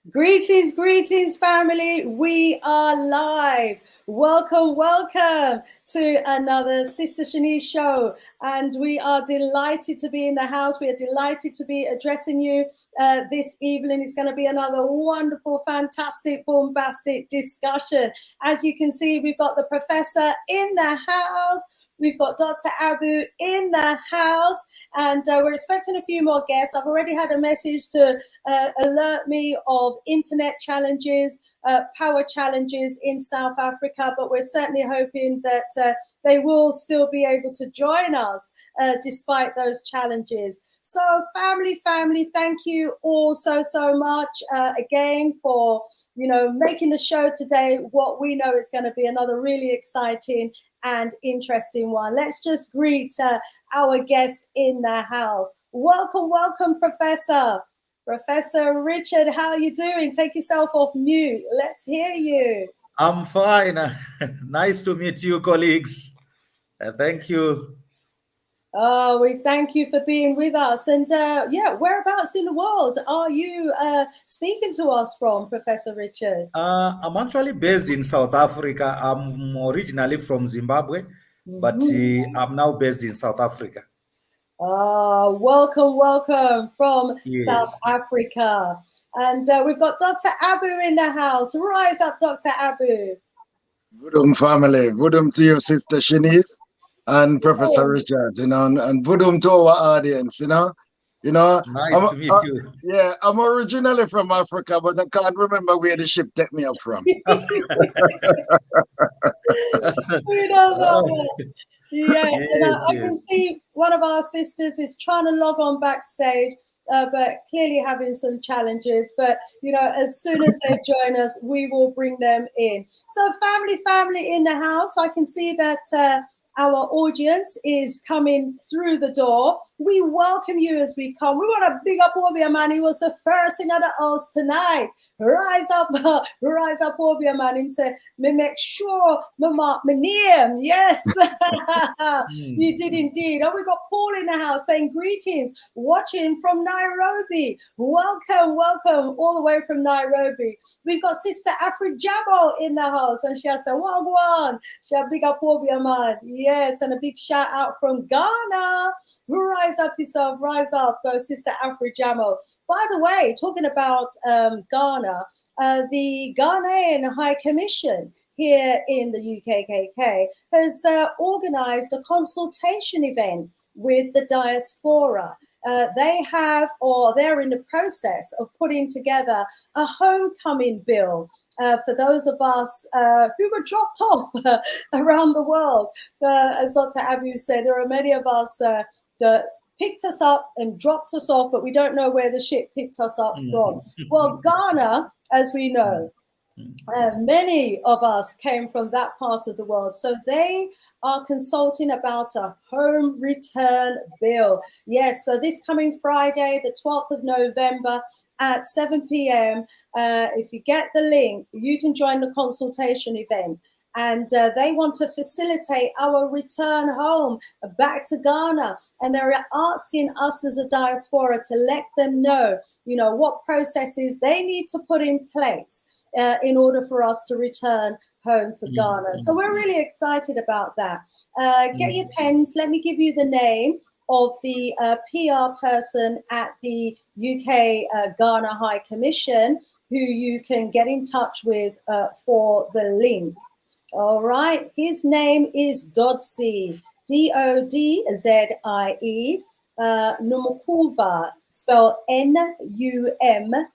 Greetings, greetings, family. We are live. Welcome, welcome to another Sister Shanice show. And we are delighted to be in the house. We are delighted to be addressing you this evening. It's going to be another wonderful, fantastic, bombastic discussion. As you can see, we've got the professor in the house. We've got Dr. Abu in the house, and we're expecting a few more guests. I've already had a message to alert me of internet challenges, power challenges in South Africa, but we're certainly hoping that they will still be able to join us despite those challenges. So family, thank you all so much again for making the show today what we know is going to be another really exciting and interesting one. Let's just greet our guests in the house. Welcome, Professor. Professor Richard, how are you doing? Take yourself off mute. Let's hear you. I'm fine. Nice to meet you, colleagues. Thank you. Oh, we thank you for being with us. And yeah, whereabouts in the world are you speaking to us from, Professor Richard? I'm actually based in South Africa. I'm originally from Zimbabwe, but I'm now based in South Africa. Welcome from South Africa. And we've got Dr. Abu in the house. Rise up, Dr. Abu. Vudum family, Vudum to your sister Shanice and Professor Richards, and Vudum to our audience, Nice to meet you. Yeah, I'm originally from Africa, but I can't remember where the ship took me up from. We don't know. Yeah, I can see one of our sisters is trying to log on backstage, but clearly having some challenges. But, as soon as they join us, we will bring them in. So family in the house. I can see that our audience is coming through the door. We welcome you as we come. We want to big up Obia man. He was the first in the house tonight. Rise up, Obia man. He said, me make sure me mark my name. Yes, you did indeed. And we got Paul in the house saying greetings, watching from Nairobi. Welcome, all the way from Nairobi. We've got Sister Africology in the house, and she has said, one. She had big up Obia man. Yes, and a big shout out from Ghana. Rise up yourself, rise up, Sister Africology. By the way, talking about Ghana, the Ghanaian High Commission here in the UKKK has organized a consultation event with the Diaspora. They're in the process of putting together a homecoming bill for those of us who were dropped off around the world. As Dr. Abu said, there are many of us that picked us up and dropped us off, but we don't know where the ship picked us up from. Well, Ghana, as we know, many of us came from that part of the world. So they are consulting about a home return bill. Yes, so this coming Friday, the 12th of November, at 7 p.m. If you get the link, you can join the consultation event. And they want to facilitate our return home back to Ghana. And they're asking us as a diaspora to let them know, what processes they need to put in place in order for us to return home to Ghana. So we're really excited about that. Get your pens. Let me give you the name of the PR person at the UK Ghana High Commission, who you can get in touch with for the link. All right, his name is Dodzie, Dodzie, Numukuva, spelled Numekevor,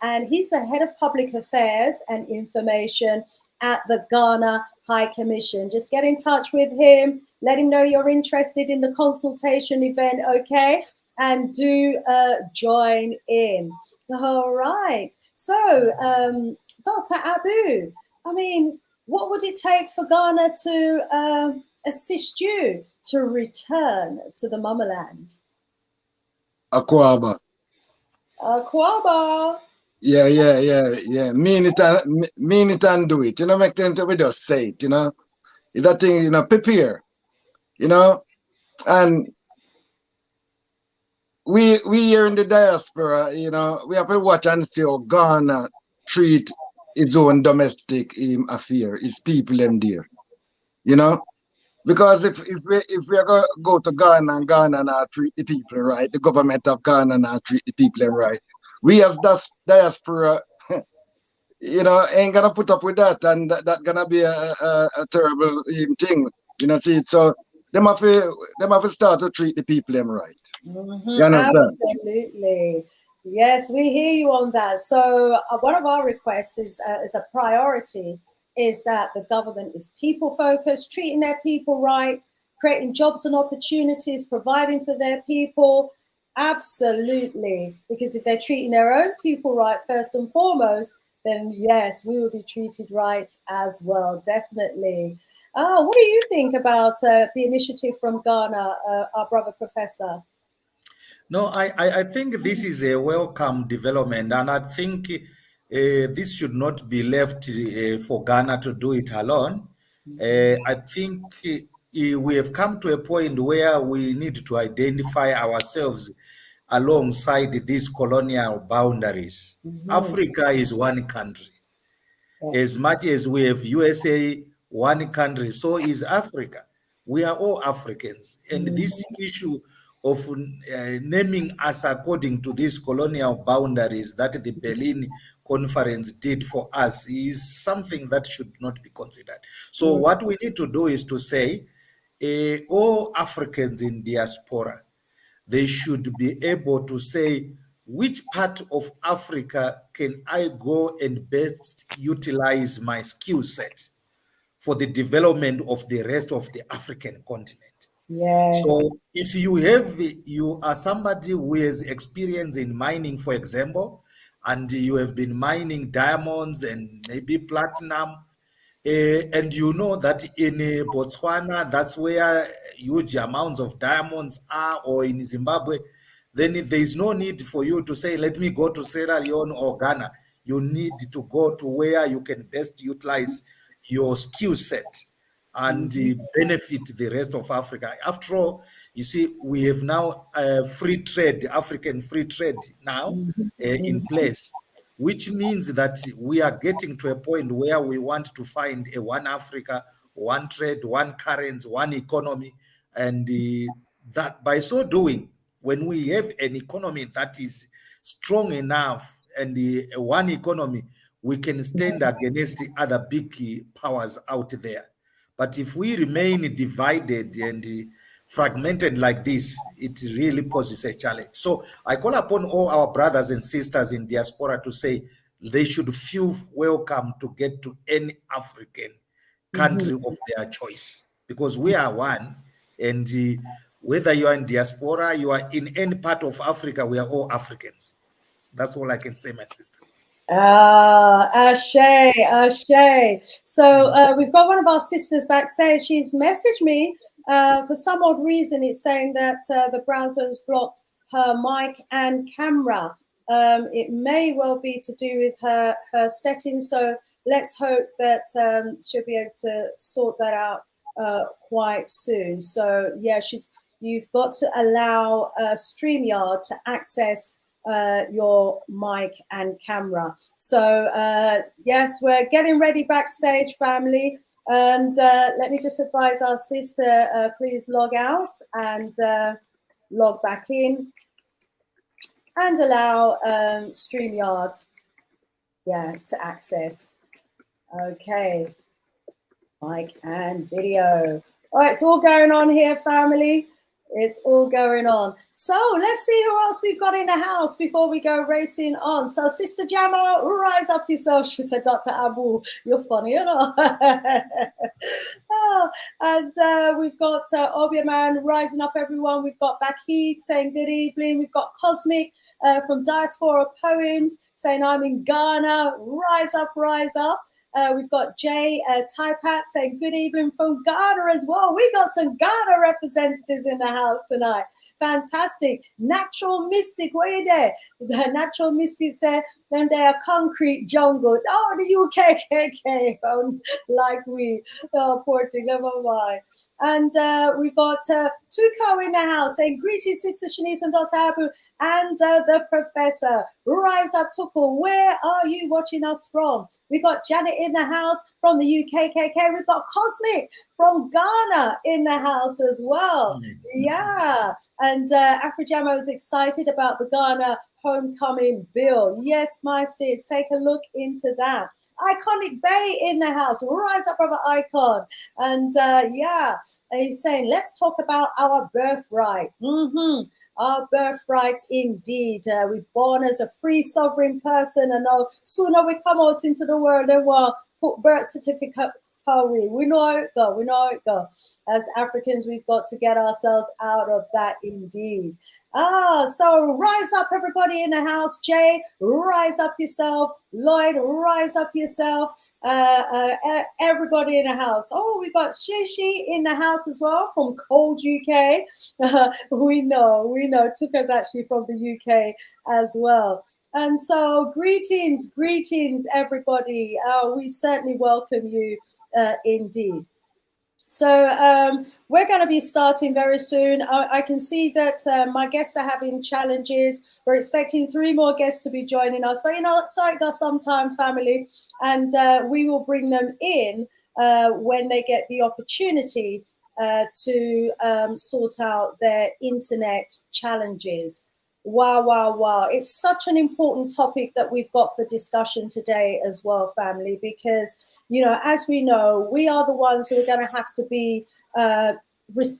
and he's the head of public affairs and information at the Ghana High Commission. Just get in touch with him, let him know you're interested in the consultation event, okay? And do join in. All right. So, Dr. Abu, I mean, what would it take for Ghana to assist you to return to the mamaland? Akwaba. Yeah. Mean it and do it. Make things we just say it, It's that thing, prepare, and we here in the diaspora, you know, we have to watch and see how Ghana treat its own domestic affair, its people them there. You know? Because if we are going to go to Ghana and Ghana not treat the people right, the government of Ghana not treat the people right, we as diaspora, you know, ain't gonna put up with that, and that gonna be a terrible thing. You know, see, so them have to start to treat the people them right. You understand? Absolutely. Yes, we hear you on that. So one of our requests is a priority is that the government is people focused, treating their people right, creating jobs and opportunities, providing for their people. Absolutely. Because if they're treating their own people right first and foremost, then yes, we will be treated right as well. Definitely. What do you think about the initiative from Ghana, our brother professor? No, I think this is a welcome development, and I think this should not be left for Ghana to do it alone. I think we have come to a point where we need to identify ourselves alongside these colonial boundaries. Africa is one country. As much as we have USA, one country, so is Africa. We are all Africans. And this issue of naming us according to these colonial boundaries that the Berlin Conference did for us is something that should not be considered. So what we need to do is to say, all Africans in diaspora, they should be able to say, which part of Africa can I go and best utilize my skill set for the development of the rest of the African continent? Yeah. So if you are somebody who has experience in mining, for example, and you have been mining diamonds and maybe platinum, and you know that in Botswana, that's where huge amounts of diamonds are, or in Zimbabwe, then there is no need for you to say, let me go to Sierra Leone or Ghana. You need to go to where you can best utilize your skill set and benefit the rest of Africa. After all, you see, we have now free trade, African free trade now in place, which means that we are getting to a point where we want to find a one Africa, one trade, one currency, one economy. And that by so doing, when we have an economy that is strong enough and one economy, we can stand against the other big powers out there. But if we remain divided and fragmented like this, it really poses a challenge. So I call upon all our brothers and sisters in diaspora to say they should feel welcome to get to any African country of their choice, because we are one. And whether you are in diaspora, you are in any part of Africa, we are all Africans. That's all I can say, my sister. Ashe, Ashe. So we've got one of our sisters backstage. She's messaged me. For some odd reason, it's saying that the browser has blocked her mic and camera. It may well be to do with her settings. So let's hope that she'll be able to sort that out quite soon. So yeah, you've got to allow StreamYard to access your mic and camera. So yes, we're getting ready backstage, family. And let me just advise our sister, please log out and log back in and allow StreamYard, to access. Okay, mic and video. All right, it's all going on here, family. It's all going on. So let's see who else we've got in the house before we go racing on. So Sister Jamo, rise up yourself. She said, Dr. Abu, you're funny, you know. And we've got Obia Man rising up, everyone. We've got Bakheed saying good evening. We've got Cosmic from Diaspora Poems saying I'm in Ghana. Rise up, rise up. We've got Jay Taipat saying good evening from Ghana as well. We got some Ghana representatives in the house tonight. Fantastic. Natural Mystic, where are you there? The Natural Mystic said, then they are concrete jungle. Oh, the UKKK, like we. Oh, poor thing, never mind. And we've got Tuko in the house saying, greetings, Sister Shanice and Dr. Abu and the Professor. Rise up, Tuko. Where are you watching us from? We've got Janet in the house from the UKKK. We've got Cosmic from Ghana in the house as well. Yeah. And Afrojamo is excited about the Ghana homecoming bill. Yes, my sis, take a look into that. Iconic Bay in the house. Rise up, brother Icon. And yeah, he's saying, let's talk about our birthright. Our birthright indeed. We're born as a free sovereign person, and no sooner we come out into the world, then we'll put birth certificate. We know how it go. We know how it go. As Africans, we've got to get ourselves out of that indeed. So rise up, everybody in the house. Jay, rise up yourself. Lloyd, rise up yourself. Everybody in the house. Oh, we got Shishi in the house as well from cold UK. We know. Tuka's actually from the UK as well. And so greetings, everybody. We certainly welcome you indeed. So we're going to be starting very soon. I can see that my guests are having challenges. We're expecting 3 more guests to be joining us. But, you know, it's like us sometime, family. And we will bring them in when they get the opportunity to sort out their internet challenges. Wow. It's such an important topic that we've got for discussion today as well, family, because, you know, as we know, we are the ones who are going to have to be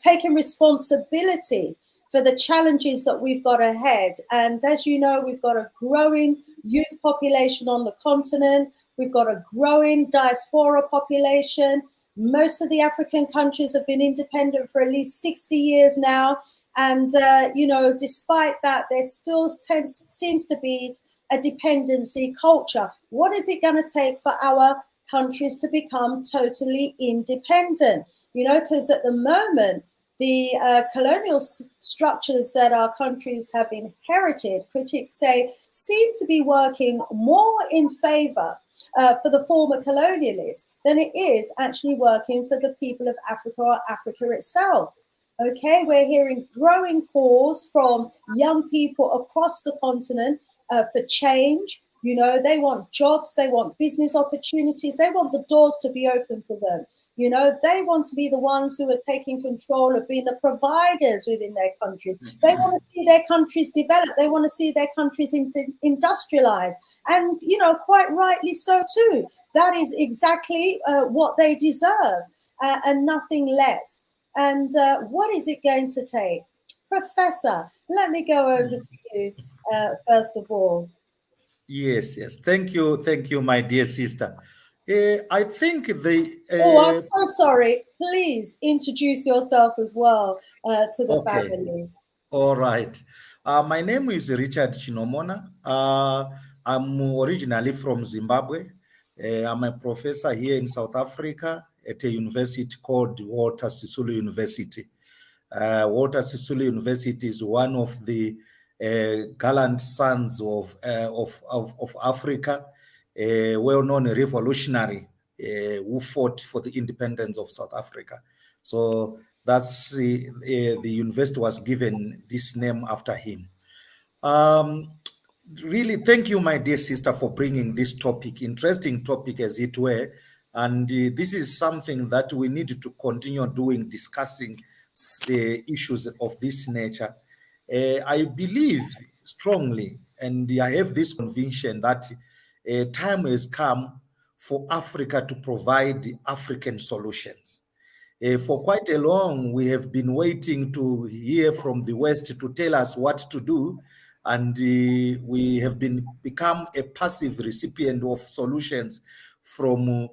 taking responsibility for the challenges that we've got ahead. And as you know, we've got a growing youth population on the continent. We've got a growing diaspora population. Most of the African countries have been independent for at least 60 years now. And, you know, despite that, there still seems to be a dependency culture. What is it going to take for our countries to become totally independent? You know, because at the moment, the colonial structures that our countries have inherited, critics say, seem to be working more in favor for the former colonialists than it is actually working for the people of Africa or Africa itself. Okay, we're hearing growing calls from young people across the continent for change. You know, they want jobs, they want business opportunities, they want the doors to be open for them. You know, they want to be the ones who are taking control of being the providers within their countries. They want to see their countries develop. They want to see their countries industrialize. And, you know, quite rightly so too. That is exactly what they deserve and nothing less. And what is it going to take? Professor, let me go over to you first of all. Yes. Thank you, my dear sister. I think oh, I'm so sorry. Please introduce yourself as well to the family. All right. My name is Richard Chinomona. I'm originally from Zimbabwe. I'm a professor here in South Africa at a university called Walter Sisulu University. Walter Sisulu University is one of the gallant sons of Africa, a well-known revolutionary who fought for the independence of South Africa. So that's the university was given this name after him. Really, thank you, my dear sister, for bringing this topic, interesting topic as it were. And this is something that we need to continue doing, discussing issues of this nature. I believe strongly, and I have this conviction that time has come for Africa to provide African solutions. For quite a long, we have been waiting to hear from the West to tell us what to do, and we have become a passive recipient of solutions from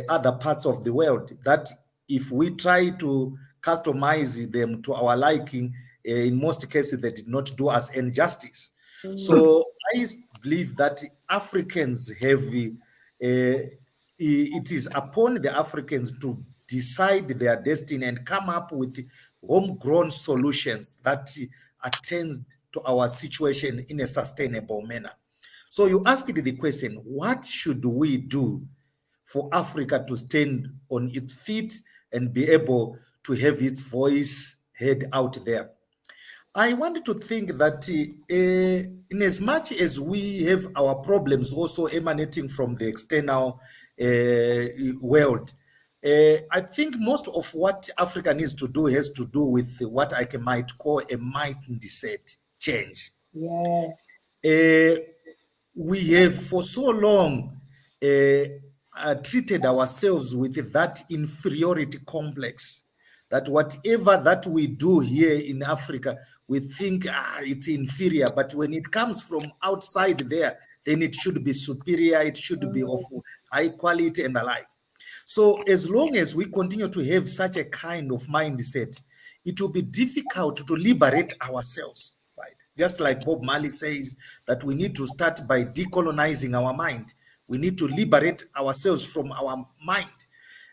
other parts of the world that if we try to customize them to our liking, in most cases, they did not do us any justice. So I believe that Africans have, it is upon the Africans to decide their destiny and come up with homegrown solutions that attend to our situation in a sustainable manner. So you asked the question, what should we do for Africa to stand on its feet and be able to have its voice heard out there. I want to think that in as much as we have our problems also emanating from the external world, I think most of what Africa needs to do has to do with what I might call a mindset change. Yes. We have for so long treated ourselves with that inferiority complex, that whatever that we do here in Africa, we think it's inferior, but when it comes from outside there, then it should be superior, it should be of high quality and the like. So as long as we continue to have such a kind of mindset, it will be difficult to liberate ourselves, right? Just like Bob Marley says that we need to start by decolonizing our mind. We need to liberate ourselves from our mind.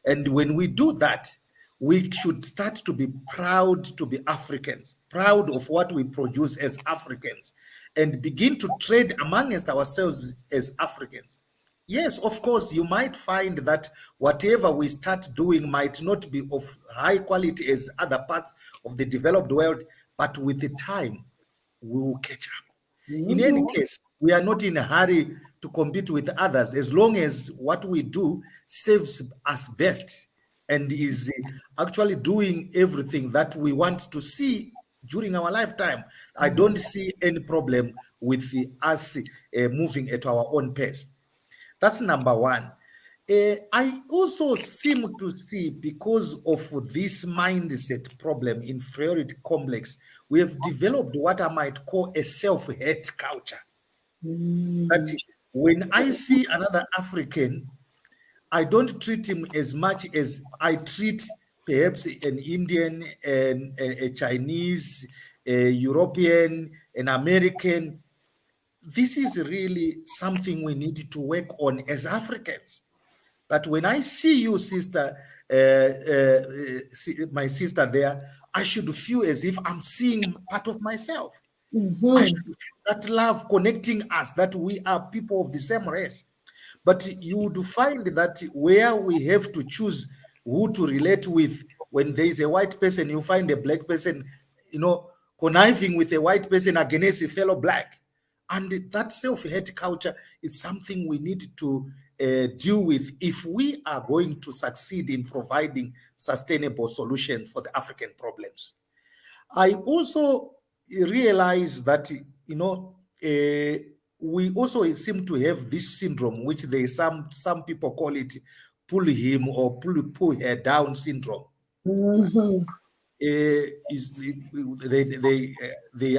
And when we do that, we should start to be proud to be Africans, proud of what we produce as Africans, and begin to trade amongst ourselves as Africans. Yes, of course, you might find that whatever we start doing might not be of high quality as other parts of the developed world, but with the time, we will catch up. In any case, we are not in a hurry to compete with others as long as what we do serves us best and is actually doing everything that we want to see during our lifetime. I don't see any problem with us moving at our own pace. That's number one. I also seem to see, because of this mindset problem, inferiority complex, we have developed what I might call a self-hate culture. That when I see another African, I don't treat him as much as I treat perhaps an Indian, and a Chinese, a European, an American. This is really something we need to work on as Africans. That when I see you, sister, my sister there, I should feel as if I'm seeing part of myself. I should feel that love connecting us, that we are people of the same race. But you would find that where we have to choose who to relate with, when there is a white person, you find a black person, conniving with a white person against a fellow black. And that self-hate culture is something we need to deal with if we are going to succeed in providing sustainable solutions for the African problems. I also realize that, we also seem to have this syndrome, which some people call it pull him or pull her down syndrome. They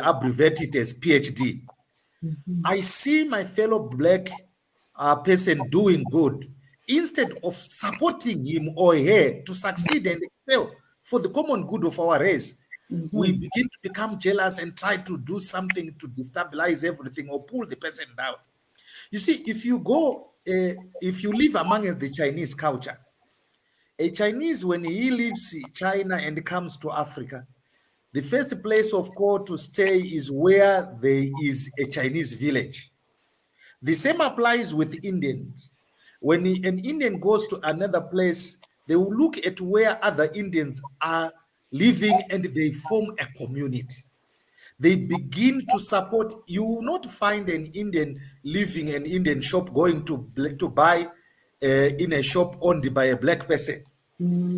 abbreviate it as PhD. I see my fellow black person doing good. Instead of supporting him or her to succeed and excel for the common good of our race, we begin to become jealous and try to do something to destabilize everything or pull the person down. You see, if you live amongst the Chinese culture, a Chinese, when he leaves China and comes to Africa, the first place of call to stay is where there is a Chinese village. The same applies with Indians. When an Indian goes to another place, they will look at where other Indians are living and they form a community. They begin to support. You will not find an Indian leaving an Indian shop going to buy in a shop owned by a black person.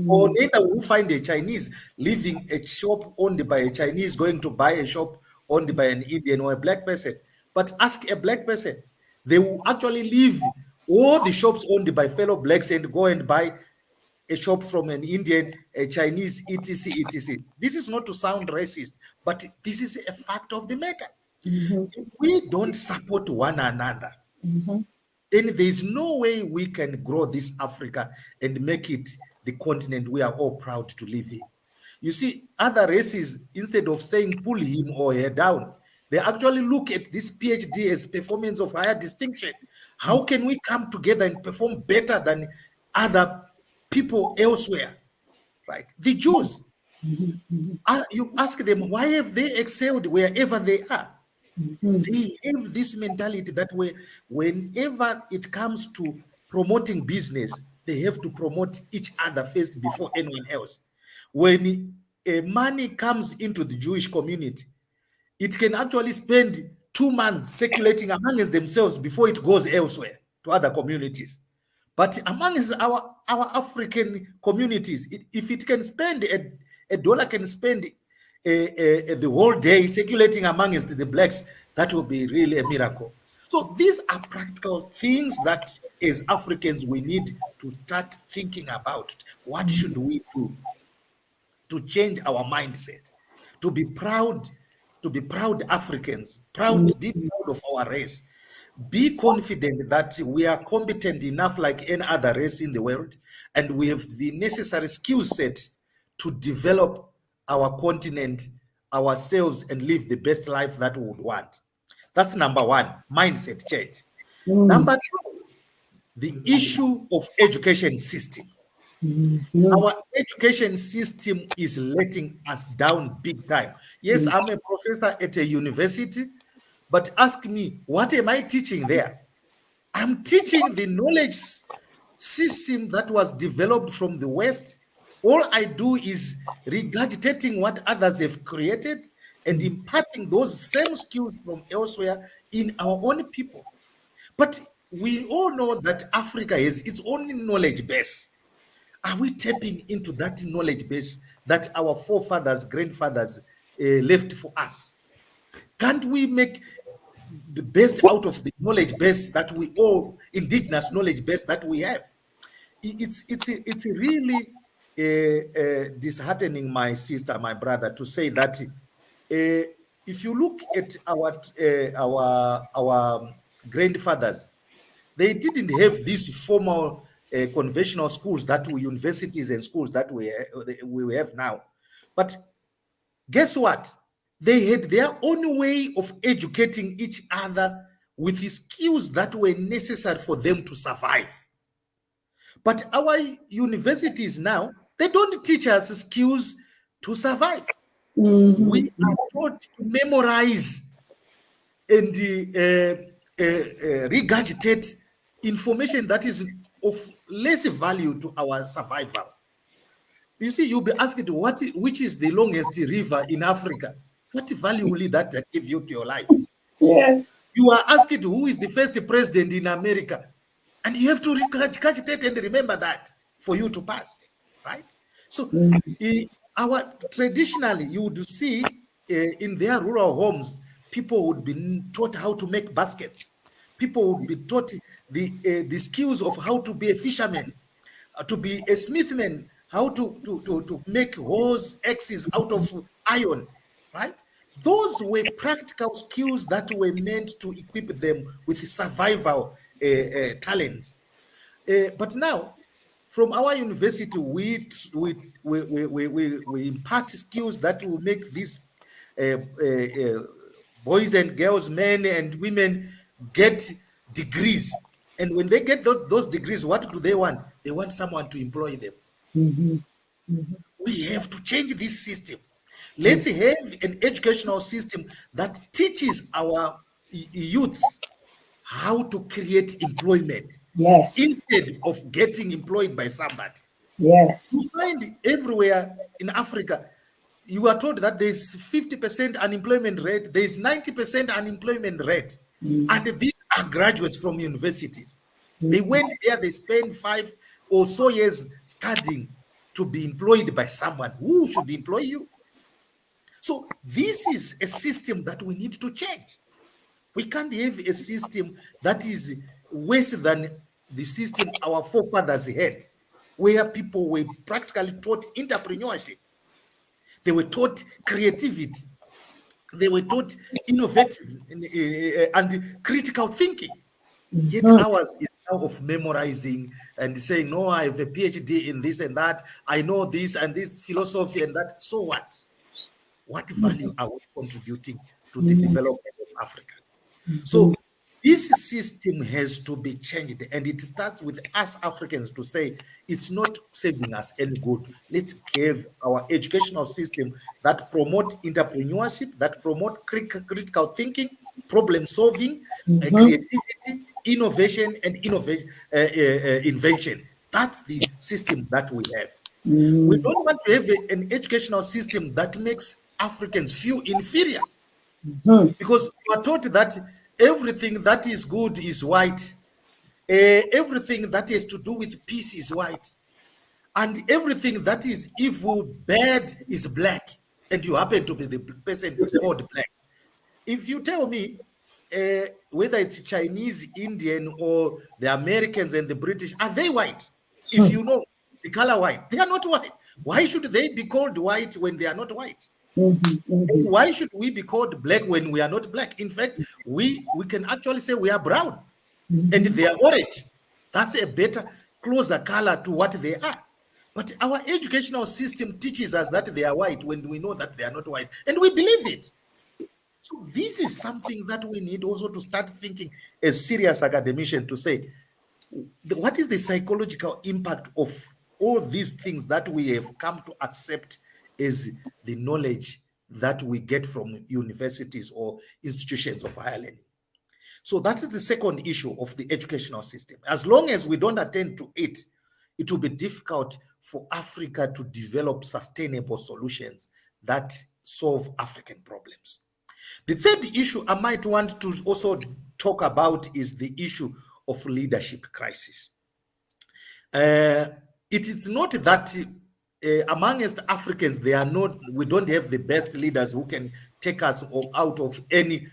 Or later we'll find a Chinese leaving a shop owned by a Chinese going to buy a shop owned by an Indian or a black person. But ask a black person, they will actually leave all the shops owned by fellow blacks and go and buy a shop from an Indian, a Chinese, etc., etc. This is not to sound racist, but this is a fact of the matter. If we don't support one another, then there is no way we can grow this Africa and make it the continent we are all proud to live in. You see, other races, instead of saying pull him or her down, they actually look at this PhD as performance of higher distinction. How can we come together and perform better than other people elsewhere, right? The Jews, you ask them, why have they excelled wherever they are? They have this mentality that whenever it comes to promoting business, they have to promote each other first before anyone else. when money comes into the Jewish community, it can actually spend 2 months circulating amongst themselves before it goes elsewhere to other communities. But amongst our African communities, if it can spend a dollar can spend the whole day circulating amongst the blacks, that will be really a miracle. So these are practical things that as Africans we need to start thinking about. What should we do to change our mindset, to be proud Africans, be proud of our race, be confident that we are competent enough like any other race in the world, and we have the necessary skill set to develop our continent, ourselves, and live the best life that we would want. That's number one, mindset change. Number two, the issue of education system. Our education system is letting us down big time. Yes, I'm a professor at a university, but ask me, what am I teaching there? I'm teaching the knowledge system that was developed from the West. All I do is regurgitating what others have created and imparting those same skills from elsewhere in our own people. But we all know that Africa has its own knowledge base. Are we tapping into that knowledge base that our forefathers, grandfathers left for us? Can't we make the best out of the knowledge base that we all, indigenous knowledge base that we have? It's really disheartening, my sister, my brother, to say that if you look at our grandfathers, they didn't have these formal conventional schools that we, universities and schools that we have now. But guess what? They had their own way of educating each other with the skills that were necessary for them to survive. But our universities now, they don't teach us skills to survive. We are taught to memorize and regurgitate information that is of less value to our survival. You see, you'll be asked which is the longest river in Africa. What value will that give you to your life? Yes. You are asked who is the first president in America, and you have to regurgitate and remember that for you to pass, right? So, traditionally, you would see in their rural homes, people would be taught how to make baskets. People would be taught the skills of how to be a fisherman, to be a smithman, how to make hose axes out of iron, right? Those were practical skills that were meant to equip them with survival talents. But now, from our university, we impart skills that will make these boys and girls, men and women get degrees. And when they get those degrees, what do they want? They want someone to employ them. We have to change this system. Let's have an educational system that teaches our youths how to create employment. Yes. Instead of getting employed by somebody. Yes. You find everywhere in Africa, you are told that there's 50% unemployment rate, there's 90% unemployment rate. And these are graduates from universities. They went there, they spent 5 or so years studying to be employed by someone. Who should employ you? So this is a system that we need to change. We can't have a system that is worse than the system our forefathers had, where people were practically taught entrepreneurship. They were taught creativity. They were taught innovative and critical thinking. Yet ours is now of memorizing and saying, no, I have a PhD in this and that. I know this and this philosophy and that. So what? What value are we contributing to the development of Africa? So this system has to be changed, and it starts with us Africans to say it's not serving us any good. Let's have our educational system that promote entrepreneurship, that promote critical thinking, problem solving, creativity, innovation, and invention. That's the system that we have. We don't want to have an educational system that makes Africans feel inferior. Because we are taught that everything that is good is white. Everything that has to do with peace is white. And everything that is evil, bad is black. And you happen to be the person called black. If you tell me whether it's Chinese, Indian, or the Americans and the British, are they white? If you know the color white, they are not white. Why should they be called white when they are not white? Why should we be called black when we are not black? In fact, we can actually say we are brown and they are orange. That's a better, closer color to what they are. But our educational system teaches us that they are white when we know that they are not white, and we believe it. So this is something that we need also to start thinking as serious academicians to say, what is the psychological impact of all these things that we have come to accept as the knowledge that we get from universities or institutions of higher learning? So that is the second issue of the educational system. As long as we don't attend to it, it will be difficult for Africa to develop sustainable solutions that solve African problems. The third issue I might want to also talk about is the issue of leadership crisis. It is not that amongst Africans, we don't have the best leaders who can take us out of any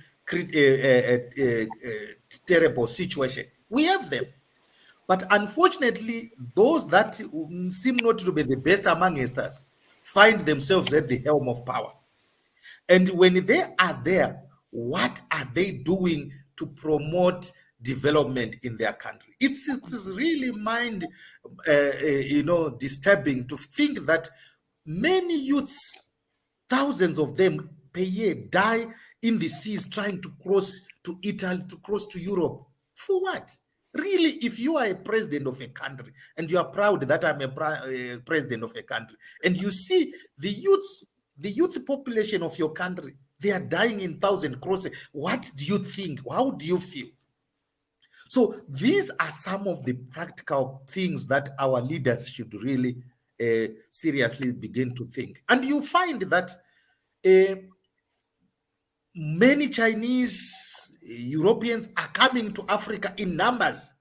terrible situation. We have them. But unfortunately, those that seem not to be the best amongst us find themselves at the helm of power. And when they are there, what are they doing to promote development in their country? It is really mind, disturbing to think that many youths, thousands of them per year, die in the seas trying to cross to Italy, to cross to Europe. For what? Really, if you are a president of a country and you are proud that I'm a president of a country, and you see the youth population of your country, they are dying in thousands crossing, what do you think? How do you feel? So these are some of the practical things that our leaders should really seriously begin to think. And you find that many Chinese, Europeans are coming to Africa in numbers.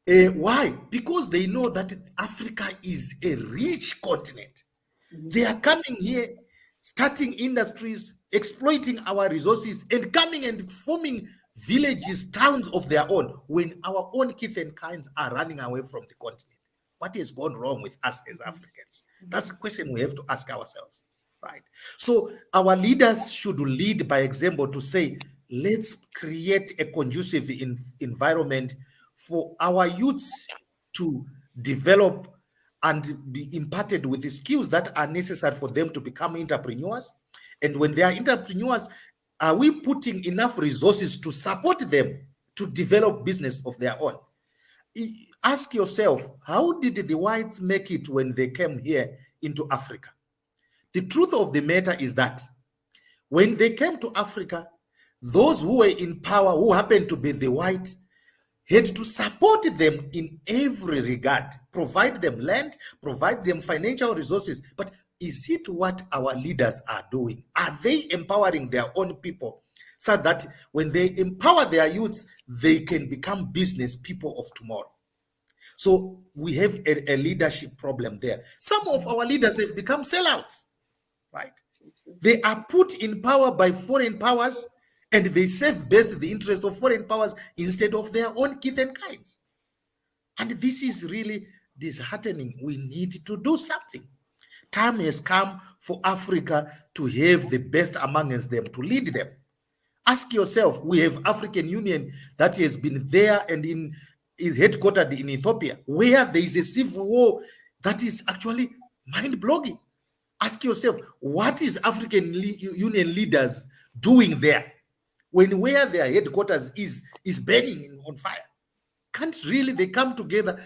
Why? Because they know that Africa is a rich continent. They are coming here, starting industries, exploiting our resources, and coming and forming villages, towns of their own, when our own kith and kinds are running away from the continent. What has gone wrong with us as Africans? That's the question we have to ask ourselves, right? So our leaders should lead by example to say, let's create a conducive environment for our youths to develop and be imparted with the skills that are necessary for them to become entrepreneurs. And when they are entrepreneurs, are we putting enough resources to support them to develop business of their own? Ask yourself, how did the whites make it when they came here into Africa? The truth of the matter is that when they came to Africa, those who were in power, who happened to be the whites, had to support them in every regard, provide them land, provide them financial resources. But is it what our leaders are doing? Are they empowering their own people so that when they empower their youths, they can become business people of tomorrow? So we have a leadership problem there. Some of our leaders have become sellouts, right? They are put in power by foreign powers, and they serve best the interests of foreign powers instead of their own kith and kinds. And this is really disheartening. We need to do something. Time has come for Africa to have the best amongst them, to lead them. Ask yourself, we have African Union that has been there and is headquartered in Ethiopia, where there is a civil war that is actually mind-blowing. Ask yourself, what is African Union leaders doing there when where their headquarters is burning on fire? Can't really they come together,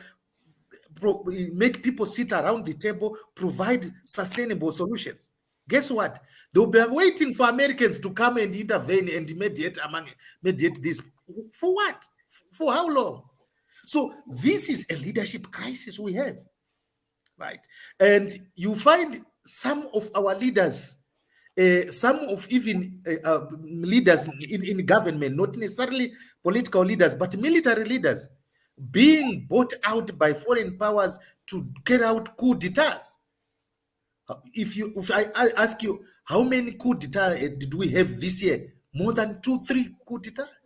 make people sit around the table, provide sustainable solutions? Guess what? They'll be waiting for Americans to come and intervene and mediate this. For what? For how long? So this is a leadership crisis we have. right? And you find some of our leaders, some of even leaders in government, not necessarily political leaders, but military leaders, being bought out by foreign powers to carry out coup d'etats. If I ask you, how many coup d'etats did we have this year? More than 2-3 coup d'etats.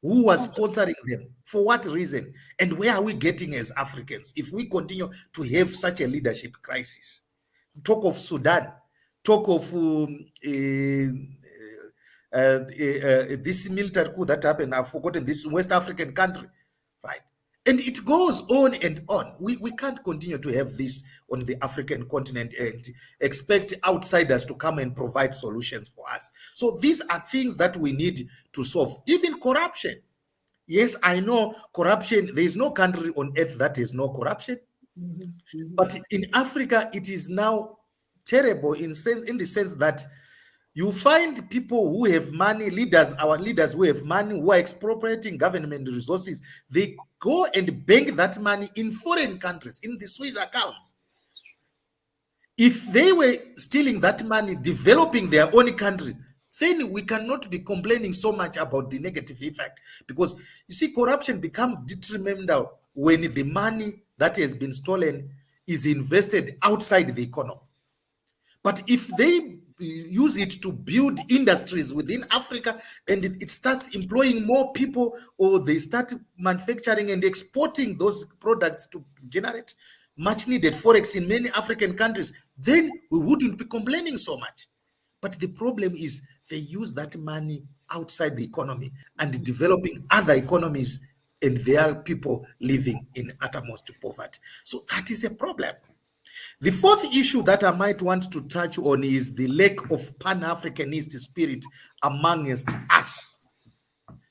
Who was sponsoring them? For what reason? And where are we getting as Africans if we continue to have such a leadership crisis? Talk of Sudan, talk of this military coup that happened. I've forgotten this West African country, right? And it goes on and on. We can't continue to have this on the African continent and expect outsiders to come and provide solutions for us. So these are things that we need to solve. Even corruption. Yes, I know corruption. There is no country on earth that has no corruption. But in Africa, it is now terrible in the sense that you find people who have money, leaders, our leaders who have money, who are expropriating government resources. They go and bank that money in foreign countries, in the Swiss accounts. If they were stealing that money, developing their own countries, then we cannot be complaining so much about the negative effect. Because you see, corruption becomes detrimental when the money that has been stolen is invested outside the economy. But if they use it to build industries within Africa and it starts employing more people, or they start manufacturing and exporting those products to generate much needed forex in many African countries, then we wouldn't be complaining so much. But the problem is they use that money outside the economy and developing other economies, and their people living in uttermost poverty. So that is a problem. The fourth issue that I might want to touch on is the lack of Pan-Africanist spirit amongst us.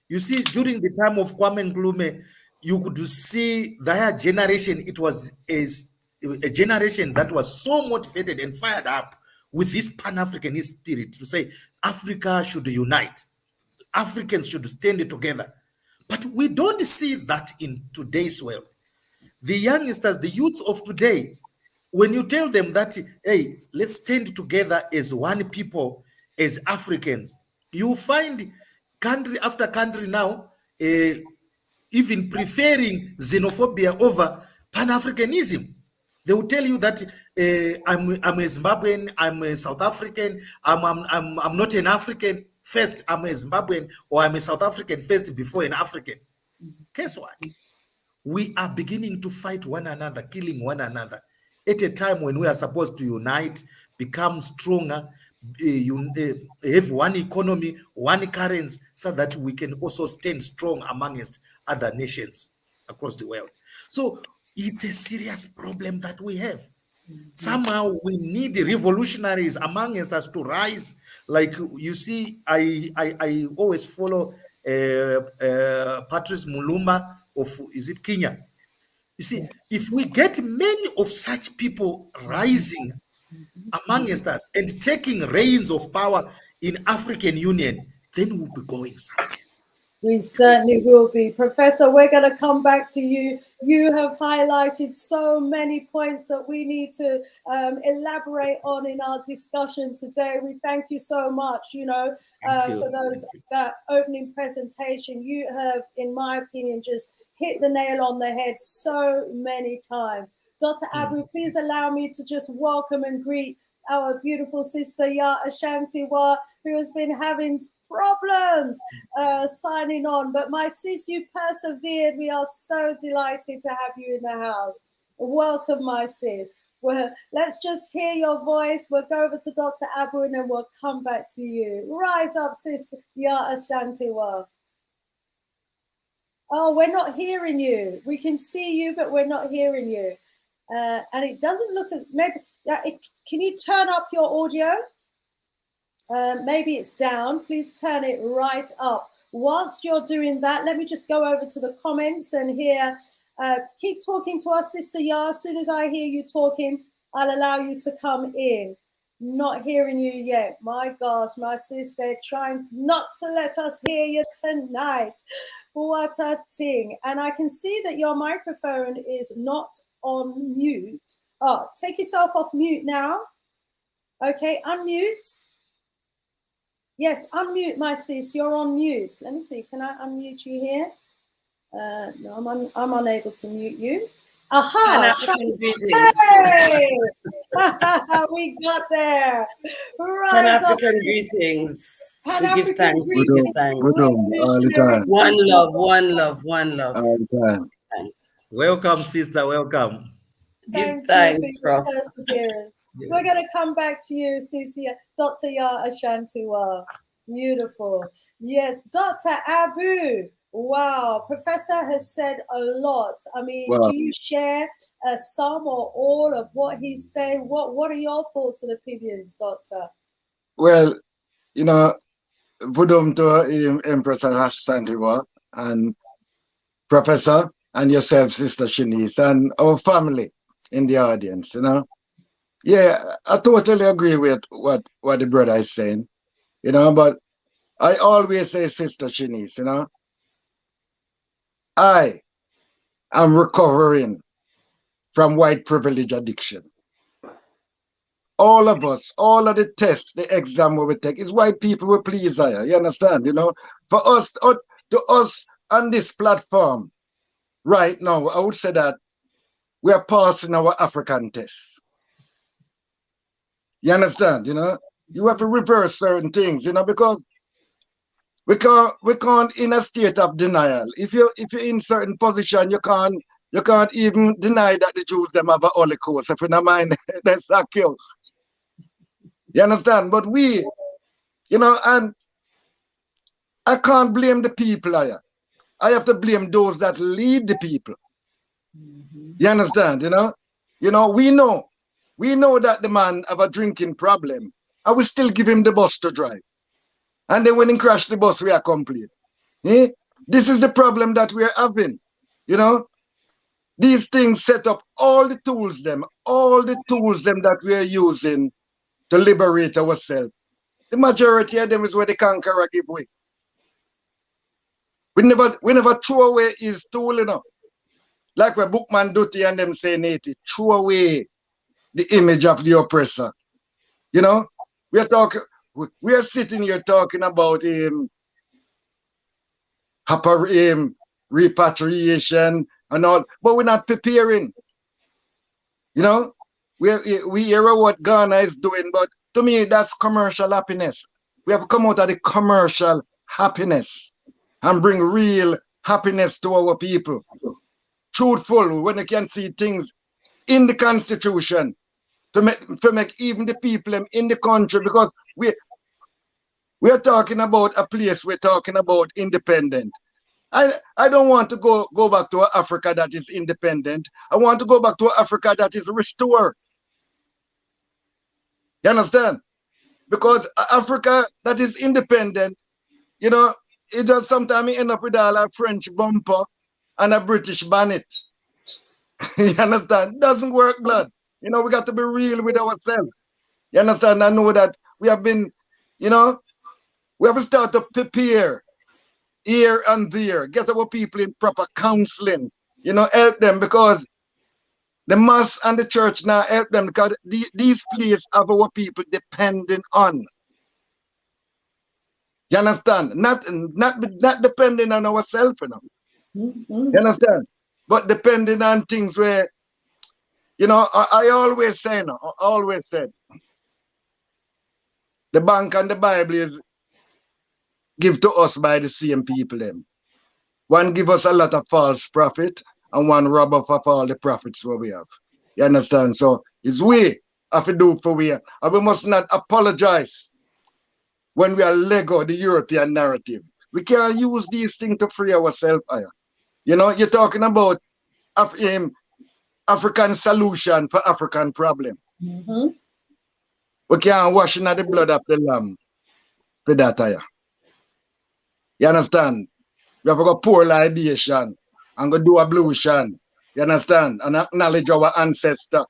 You see, during the time of Kwame Nkrumah, you could see their generation. It was a generation that was so motivated and fired up with this Pan-Africanist spirit to say Africa should unite. Africans should stand together. But we don't see that in today's world. The youngsters, the youths of today, when you tell them that, hey, let's stand together as one people, as Africans, you find country after country now even preferring xenophobia over Pan-Africanism. They will tell you that I'm a Zimbabwean, I'm a South African, I'm not an African first, I'm a Zimbabwean, or I'm a South African first before an African. Guess what? We are beginning to fight one another, killing one another at a time when we are supposed to unite, become stronger, have one economy, one currency, so that we can also stand strong amongst other nations across the world. So it's a serious problem that we have. Somehow we need revolutionaries amongst us to rise. Like you see, I always follow Patrice Mulumba of, is it Kenya? You see, if we get many of such people rising amongst us and taking reins of power in African Union, then we'll be going somewhere. We certainly will be. Professor, we're going to come back to you. You have highlighted so many points that we need to elaborate on in our discussion today. We thank you so much, for those that opening presentation. You have, in my opinion, just hit the nail on the head so many times. Dr. Abu, please allow me to just welcome and greet our beautiful sister, Ya Ashantiwa, who has been having problems signing on. But my sis, you persevered. We are so delighted to have you in the house. Welcome, my sis. Well, let's just hear your voice. We'll go over to Dr. Abu and then we'll come back to you. Rise up, sis, Ya Ashantiwa. Oh, we're not hearing you. We can see you, but we're not hearing you. And it doesn't look as maybe. Can you turn up your audio? Maybe it's down. Please turn it right up. Whilst you're doing that, let me just go over to the comments and hear. Keep talking to our sister Ya. As soon as I hear you talking, I'll allow you to come in. Not hearing you yet. My gosh, my sis, they're trying not to let us hear you tonight. What a thing. And I can see that your microphone is not on mute. Oh, take yourself off mute now. Okay, unmute. Yes, unmute, my sis. You're on mute. Let me see. Can I unmute you here? No, I'm unable to mute you. Aha! Pan-African greetings. Hey! We got there. Pan-African greetings. We give thanks. We give thanks. All the time. One love, one love, one love. All the time. Thanks. Welcome, sister. Welcome. Give thanks, Prof. Perseverance. We're going to come back to you, Cece, Dr. Ya Ashantiwa. Beautiful. Yes, Dr. Abu. Wow, Professor has said a lot. I mean, Wow. do you share some or all of what he's saying? What are your thoughts and opinions, Doctor? Well, you know, Vudum to Empress Ashantiwa and Professor and yourself, Sister Shanice, and our family in the audience, you know. Yeah, I totally agree with what the brother is saying, you know, but I always say, Sister Shanice, you know, I am recovering from white privilege addiction. All of us, all of the tests, the exam we take, is white people we please hire. You understand? You know, for us, to us on this platform right now, I would say that we are passing our African tests. You understand? You know, you have to reverse certain things, you know, because we can't in a state of denial. If you're in certain position, you can't even deny that the Jews them have a Holocaust. If you don't mind, that's a kill. You understand? But we, you know, and I can't blame the people here. I have to blame those that lead the people. You understand? You know, we know that the man have a drinking problem, and we still give him the bus to drive. And then when he crash the bus, we are complete. Eh? This is the problem that we are having. You know, these things set up all the tools that we are using to liberate ourselves. The majority of them is where the conqueror give way. We never throw away his tool, you know. Like where Bookman Duty and them say, Nate, throw away the image of the oppressor. You know, we are sitting here talking about repatriation and all, but we're not preparing. You know, we hear what Ghana is doing, but to me, that's commercial happiness. We have to come out of the commercial happiness and bring real happiness to our people. Truthful, when you can see things in the Constitution to make even the people in the country, because we are talking about a place, we're talking about independent. I don't want to go back to Africa that is independent. I want to go back to Africa that is restored. You understand? Because Africa that is independent, you know, it does sometimes end up with all a French bumper and a British bonnet. You understand? It doesn't work, blood. You know, we got to be real with ourselves. You understand? I know that we have been, you know, we have to start to prepare here and there, get our people in proper counseling, you know, help them, because the mosque and the church now help them, because these places have our people depending on. You understand? Not depending on ourselves, you know. You understand? But depending on things where, you know, I always say, no, I always said, the bank and the Bible is give to us by the same people them. One give us a lot of false prophet, and one rob us of all the profits what we have. You understand? So it's we have to do for we, and we must not apologize when we are Lego the European narrative. We can't use these things to free ourselves. You know, you're talking about African solution for African problem. We can't wash in the blood of the lamb for that. You understand? We have to go pour libation and go do ablution. You understand? And acknowledge our ancestor.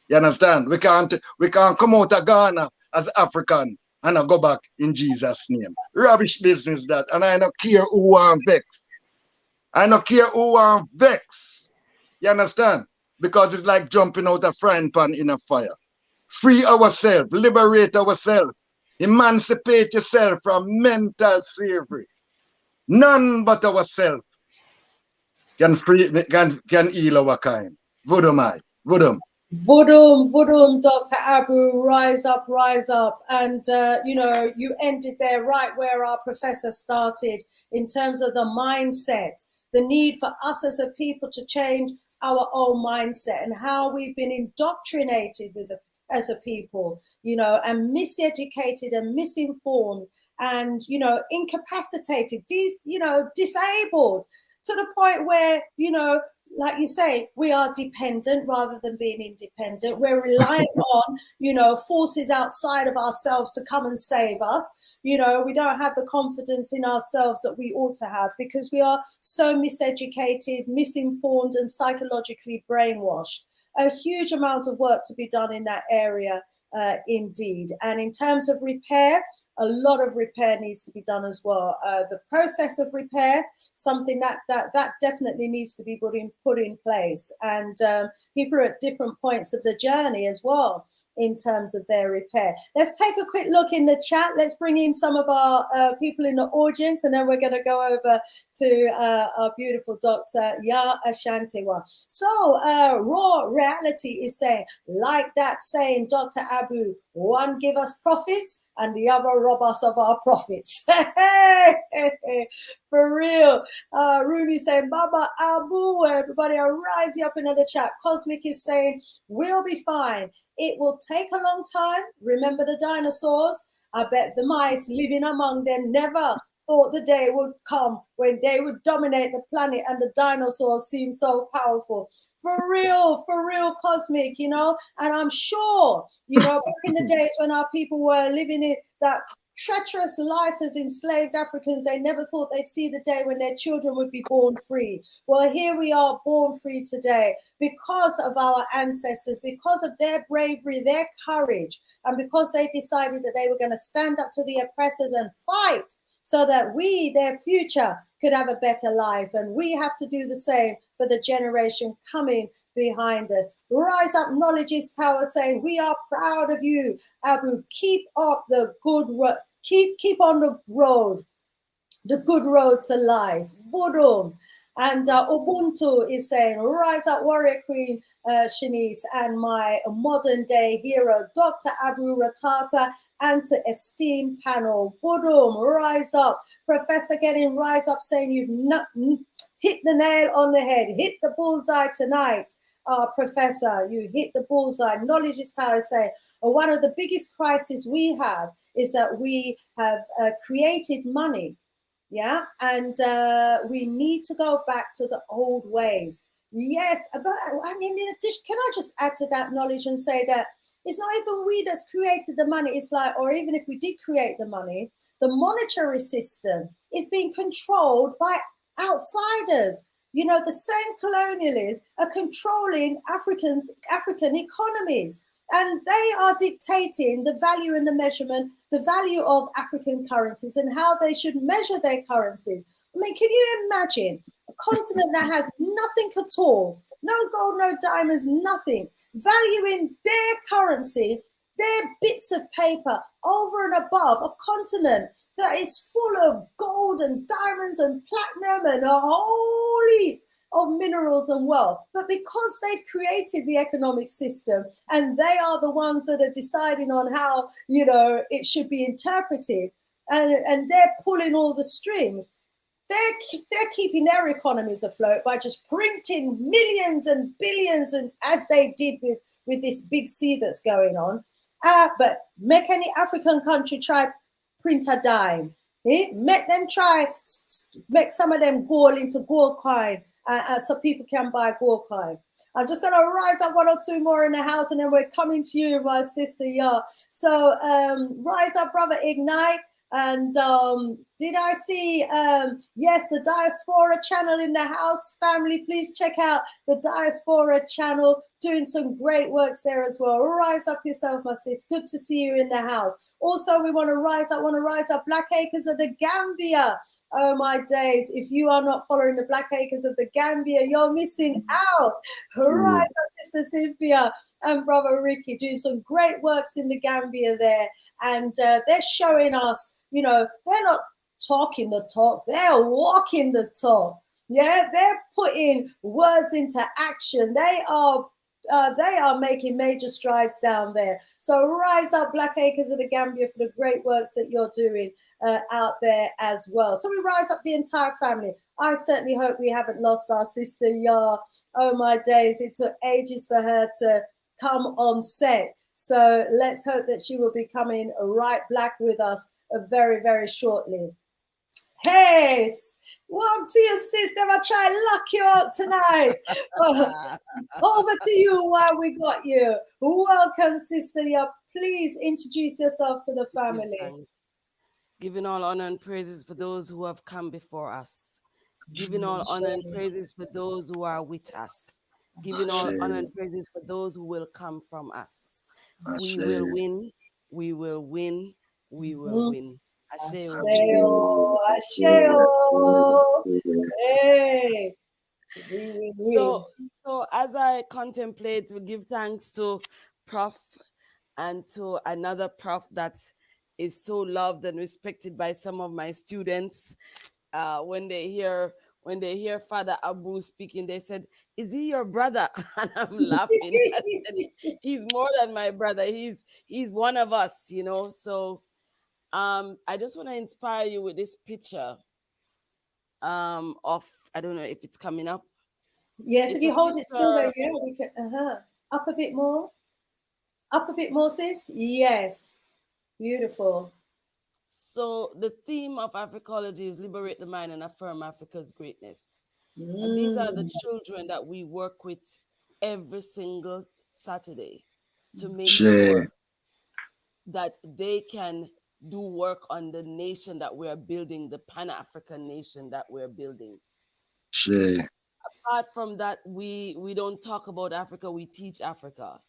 You understand? We can't come out of Ghana as African and not go back in Jesus' name. Rubbish business that. And I don't care who want vex. I don't care who want vex. You understand? because it's like jumping out a frying pan in a fire. Free ourselves, liberate ourselves, emancipate yourself from mental slavery. None but ourselves can heal our kind. Vodum. Vodum, Dr. Abu, rise up. And, you ended there right where our professor started in terms of the mindset, the need for us as a people to change our own mindset and how we've been indoctrinated as a people, and miseducated and misinformed and, incapacitated, disabled to the point where, like you say, we are dependent rather than being independent. We're relying on, forces outside of ourselves to come and save us. We don't have the confidence in ourselves that we ought to have because we are so miseducated, misinformed, and psychologically brainwashed. A huge amount of work to be done in that area, indeed. And in terms of repair, a lot of repair needs to be done as well. The process of repair, something that definitely needs to be put in place. And people are at different points of the journey as well in terms of their repair. Let's take a quick look in the chat. Let's bring in some of our people in the audience, and then we're going to go over to our beautiful Dr. Ya Ashantewa. So Raw Reality is saying, like that saying, Dr. Abu, one give us profits and the other rob us of our profits. For real. Rooney saying, Baba Abu, everybody are rising up into the chat. Cosmic is saying, we'll be fine. It will take a long time. Remember the dinosaurs? I bet the mice living among them never thought the day would come when they would dominate the planet and the dinosaurs seem so powerful. For real, Cosmic, and I'm sure, back in the days when our people were living in that treacherous life as enslaved Africans, they never thought they'd see the day when their children would be born free. Well, here we are born free today because of our ancestors, because of their bravery, their courage, and because they decided that they were going to stand up to the oppressors and fight so that we, their future, could have a better life. And we have to do the same for the generation coming behind us. Rise up, knowledge is power, saying, we are proud of you, Abu. Keep up the good road. Keep on the good road to life. Budum. And Ubuntu is saying, rise up, warrior queen, Shanice, and my modern day hero, Dr. Abu Ratata, and to esteemed panel. Budum, rise up. Professor getting rise up, saying you've not hit the nail on the head, hit the bullseye tonight. Professor, you hit the bullseye. Knowledge is power, saying one of the biggest crises we have is that we have created money. Yeah, and we need to go back to the old ways. Yes, but I mean, in addition, can I just add to that knowledge and say that it's not even we that's created the money. It's like, or even if we did create the money, the monetary system is being controlled by outsiders. The same colonialists are controlling African economies. And they are dictating the value and the measurement, the value of African currencies and how they should measure their currencies. I mean, can you imagine a continent that has nothing at all, no gold, no diamonds, nothing, valuing their currency, their bits of paper over and above a continent that is full of gold and diamonds and platinum and a whole heap of minerals and wealth, but because they've created the economic system and they are the ones that are deciding on how it should be interpreted, and they're pulling all the strings, they're keeping their economies afloat by just printing millions and billions, and as they did with this big C that's going on. But make any African country try print a dime. Make them try make some of them gold into gold coin. So people can buy gold coin. I'm just going to rise up one or two more in the house, and then we're coming to you, my sister. Yeah. So rise up, brother Ignite. And did I see, yes, the Diaspora channel in the house. Family, please check out the Diaspora channel, doing some great works there as well. Rise up yourself, my sis. Good to see you in the house. Also, we want to rise up Black Acres of the Gambia. Oh my days, if you are not following the Black Acres of the Gambia, you're missing out. Right, Sister Cynthia and Brother Ricky doing some great works in the Gambia there. And they're showing us, you know, they're not talking the talk, they're walking the talk. Yeah, they're putting words into action. They are making major strides down there. So rise up, Black Acres of the Gambia, for the great works that you're doing out there as well. So we rise up the entire family. I certainly hope we haven't lost our sister Yah. Oh my days, it took ages for her to come on set. So let's hope that she will be coming right back with us very, very shortly. Hey, welcome to your sister. I try and lock you out tonight. Over to you while we got you. Welcome, Sister Yah. Please introduce yourself to the family. Giving all honor and praises for those who have come before us. Giving all honor and praises for those who are with us. Giving all honor and praises for those who will come from us. We will win. We will win. We will win. Asheo, Asheo. Hey. So as I contemplate, we give thanks to Prof and to another Prof that is so loved and respected by some of my students. When they hear Father Abu speaking, they said, "Is he your brother?" And I'm laughing. I said, he's more than my brother. He's one of us, you know. So I just want to inspire you with this picture of, I don't know if it's coming up. Yes, if you hold it still there, yeah, we can. Up a bit more. Up a bit more, sis. Yes, beautiful. So the theme of Africology is liberate the mind and affirm Africa's greatness. And these are the children that we work with every single Saturday to make sure that they can do work on the nation that we're building, the Pan-African nation that we're building. Apart from that, we don't talk about Africa, we teach Africa.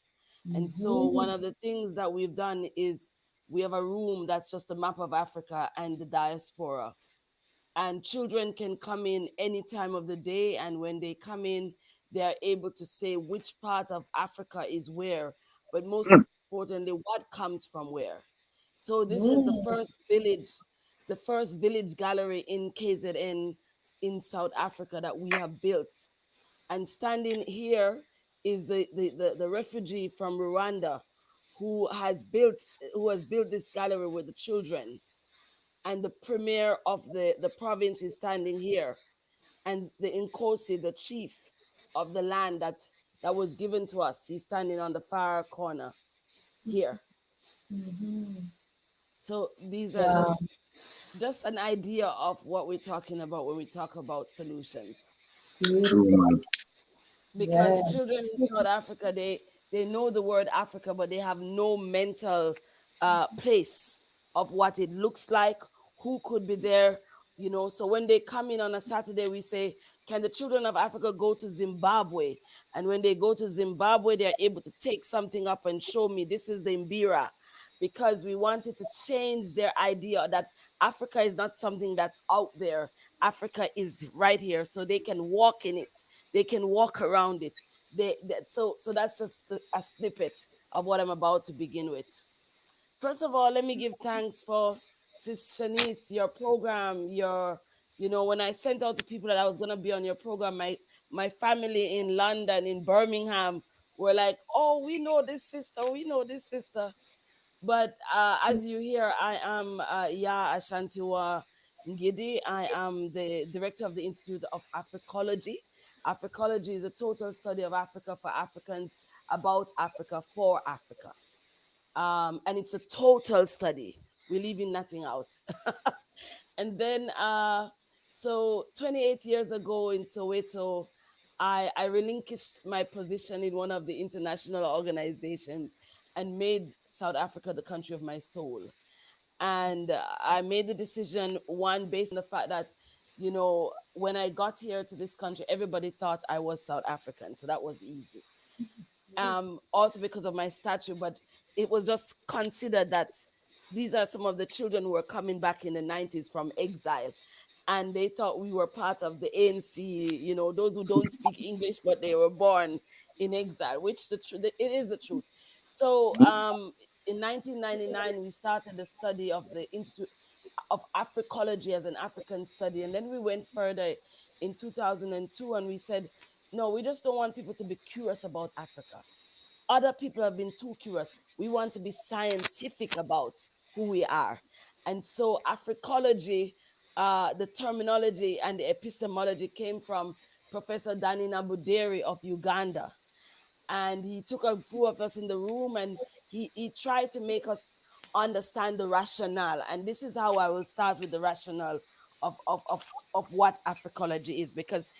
And so one of the things that we've done is we have a room that's just a map of Africa and the diaspora. And children can come in any time of the day. And when they come in, they're able to say which part of Africa is where, but most importantly, what comes from where. So this is the first village gallery in KZN in South Africa that we have built. And standing here is the refugee from Rwanda who has built this gallery with the children. And the premier of the province is standing here. And the Nkosi, the chief of the land that was given to us, he's standing on the far corner here. So these are just an idea of what we're talking about when we talk about solutions. Because children in South Africa, they know the word Africa, but they have no mental place of what it looks like, who could be there, you know. So when they come in on a Saturday, we say, can the children of Africa go to Zimbabwe? And when they go to Zimbabwe, they're able to take something up and show me, this is the Mbira. Because we wanted to change their idea that Africa is not something that's out there. Africa is right here, so they can walk in it. They can walk around it. So that's just a snippet of what I'm about to begin with. First of all, let me give thanks for Sis Shanice, your program, when I sent out to people that I was going to be on your program, my family in London, in Birmingham, were like, oh, we know this sister. But as you hear, I am Yah Ashantiwa Ngidi. I am the director of the Institute of Africology. Africology is a total study of Africa for Africans, about Africa, for Africa. And it's a total study. We're leaving nothing out. And then, so 28 years ago in Soweto, I relinquished my position in one of the international organizations and made South Africa the country of my soul. And I made the decision, one, based on the fact that, when I got here to this country, everybody thought I was South African. So that was easy. Also because of my stature, but it was just considered that these are some of the children who were coming back in the 90s from exile. and they thought we were part of the ANC, you know, those who don't speak English, but they were born in exile, which it is the truth. So in 1999, we started the study of the Institute of Africology as an African study. And then we went further in 2002 and we said, no, we just don't want people to be curious about Africa. Other people have been too curious. We want to be scientific about who we are. And so Africology, the terminology and the epistemology came from Professor Dani Nabuderi of Uganda. And he took a few of us in the room and he tried to make us understand the rationale. And this is how I will start with the rationale of what Africology is, because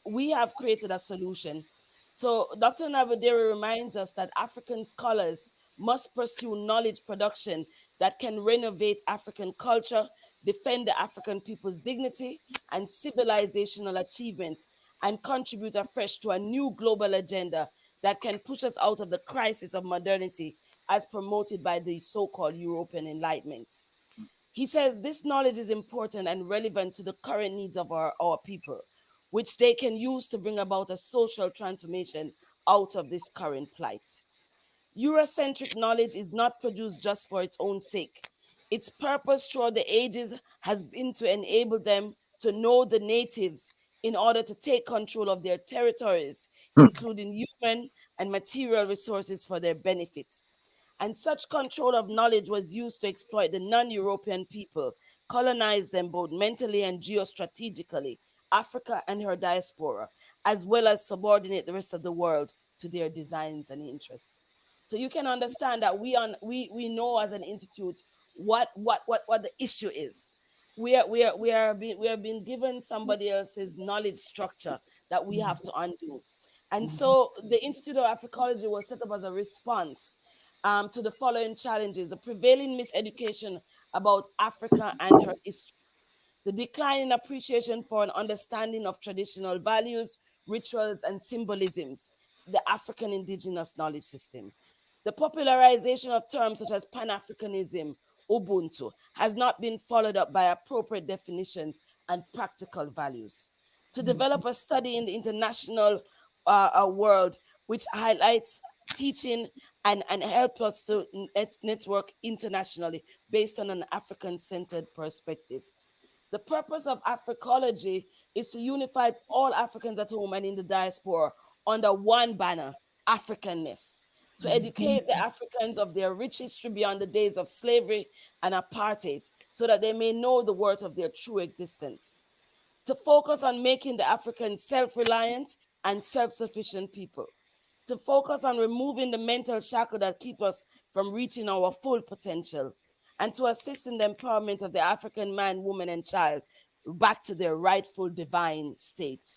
we have created a solution. So Dr. Nabuderi reminds us that African scholars must pursue knowledge production that can renovate African culture, defend the African people's dignity and civilizational achievements, and contribute afresh to a new global agenda that can push us out of the crisis of modernity as promoted by the so-called European Enlightenment. He says this knowledge is important and relevant to the current needs of our people, which they can use to bring about a social transformation out of this current plight. Eurocentric knowledge is not produced just for its own sake. Its purpose throughout the ages has been to enable them to know the natives in order to take control of their territories, including human and material resources for their benefit. And such control of knowledge was used to exploit the non-European people, colonize them both mentally and geostrategically, Africa and her diaspora, as well as subordinate the rest of the world to their designs and interests. So you can understand that we know as an institute what the issue is. We are being given somebody else's knowledge structure that we have to undo. And so the Institute of Africology was set up as a response to the following challenges: the prevailing miseducation about Africa and her history, the decline in appreciation for an understanding of traditional values, rituals, and symbolisms, the African indigenous knowledge system. The popularization of terms such as Pan-Africanism, Ubuntu, has not been followed up by appropriate definitions and practical values. To develop a study in the international world which highlights teaching and help us to network internationally based on an African-centered perspective. The purpose of Africology is to unify all Africans at home and in the diaspora under one banner, Africanness, to educate the Africans of their rich history beyond the days of slavery and apartheid so that they may know the worth of their true existence, to focus on making the Africans self-reliant and self-sufficient people, to focus on removing the mental shackle that keep us from reaching our full potential, and to assist in the empowerment of the African man, woman, and child back to their rightful divine state.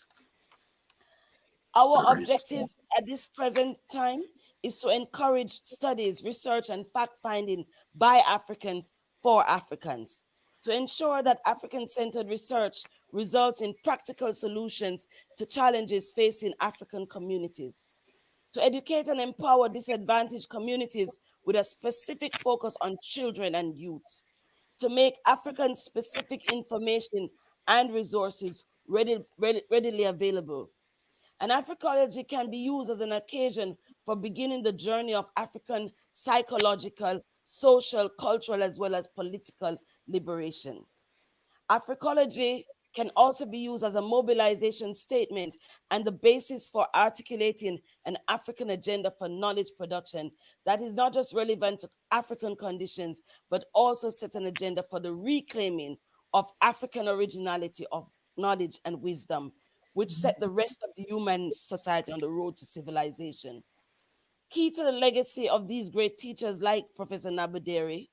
Our objectives at this present time is to encourage studies, research, and fact-finding by Africans for Africans, to ensure that African-centered research results in practical solutions to challenges facing African communities, to educate and empower disadvantaged communities with a specific focus on children and youth, to make African-specific information and resources readily available. And Africology can be used as an occasion for beginning the journey of African psychological, social, cultural, as well as political liberation. Africology can also be used as a mobilization statement and the basis for articulating an African agenda for knowledge production that is not just relevant to African conditions, but also sets an agenda for the reclaiming of African originality of knowledge and wisdom, which set the rest of the human society on the road to civilization. Key to the legacy of these great teachers like Professor Nabuderi,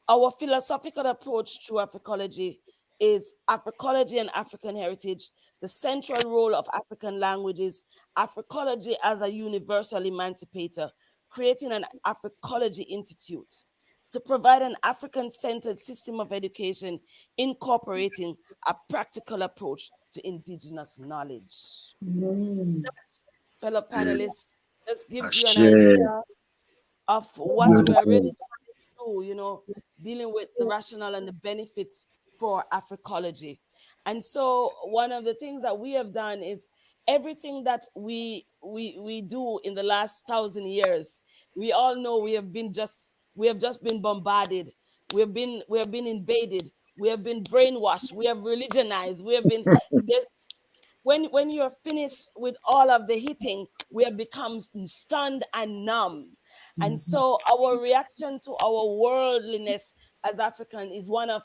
our philosophical approach to Africology is Africology and African heritage, the central role of African languages, Africology as a universal emancipator, creating an Africology Institute to provide an African-centered system of education, incorporating a practical approach to indigenous knowledge. That, fellow panelists, just gives you an idea of what we're really trying to do, dealing with the rationale and the benefits for Africology. And so one of the things that we have done is everything that we do in the last 1,000 years. We all know we have just been bombarded. We have been invaded. We have been brainwashed. We have religionized. We have been there's when you're finished with all of the hitting, we have become stunned and numb. And so our reaction to our worldliness as African is one of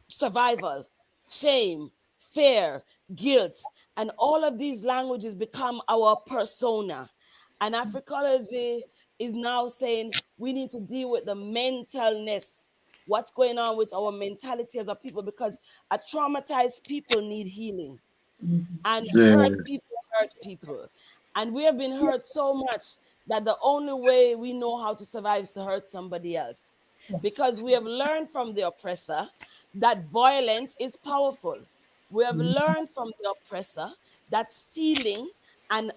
survival, shame, fear, guilt, and all of these languages become our persona. And Africology is now saying we need to deal with the mentalness, what's going on with our mentality as a people, because a traumatized people need healing, and Yeah. hurt people. And we have been hurt so much that the only way we know how to survive is to hurt somebody else, because we have learned from the oppressor that violence is powerful. We have learned from the oppressor that stealing and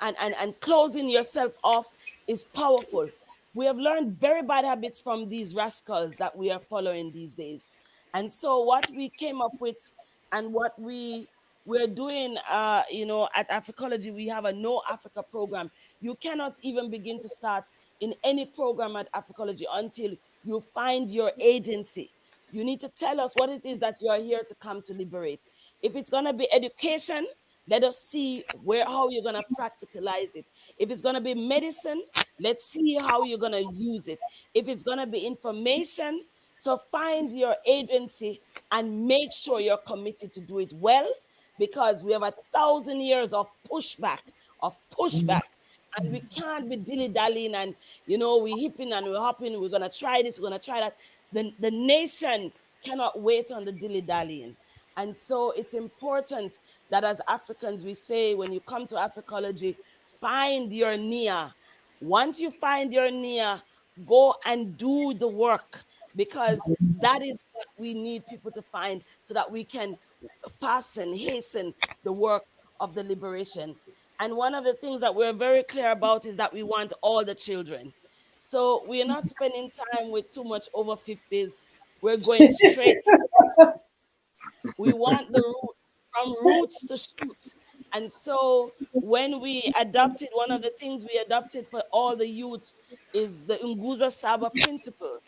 closing yourself off is powerful. We have learned very bad habits from these rascals that we are following these days. And so what we came up with, and what we're doing, at Africology, we have a No Africa program. You cannot even begin to start in any program at Africology until you find your agency. You need to tell us what it is that you are here to come to liberate. If it's going to be education, let us see how you're going to practicalize it. If it's going to be medicine, let's see how you're going to use it. If it's going to be information, so find your agency and make sure you're committed to do it well, because we have 1,000 years of pushback, and we can't be dilly-dallying and, we hipping and we're hopping, we're going to try this, we're going to try that. The nation cannot wait on the dilly-dallying. And so it's important that as Africans, we say, when you come to Africology, find your Nia. Once you find your Nia, go and do the work, because that is what we need people to find, so that we can hasten the work of the liberation. And one of the things that we're very clear about is that we want all the children. So we're not spending time with too much over 50s. We're going straight. We want the root, from roots to shoots. And so when we adopted, one of the things we adopted for all the youth is the Nguza Saba principle.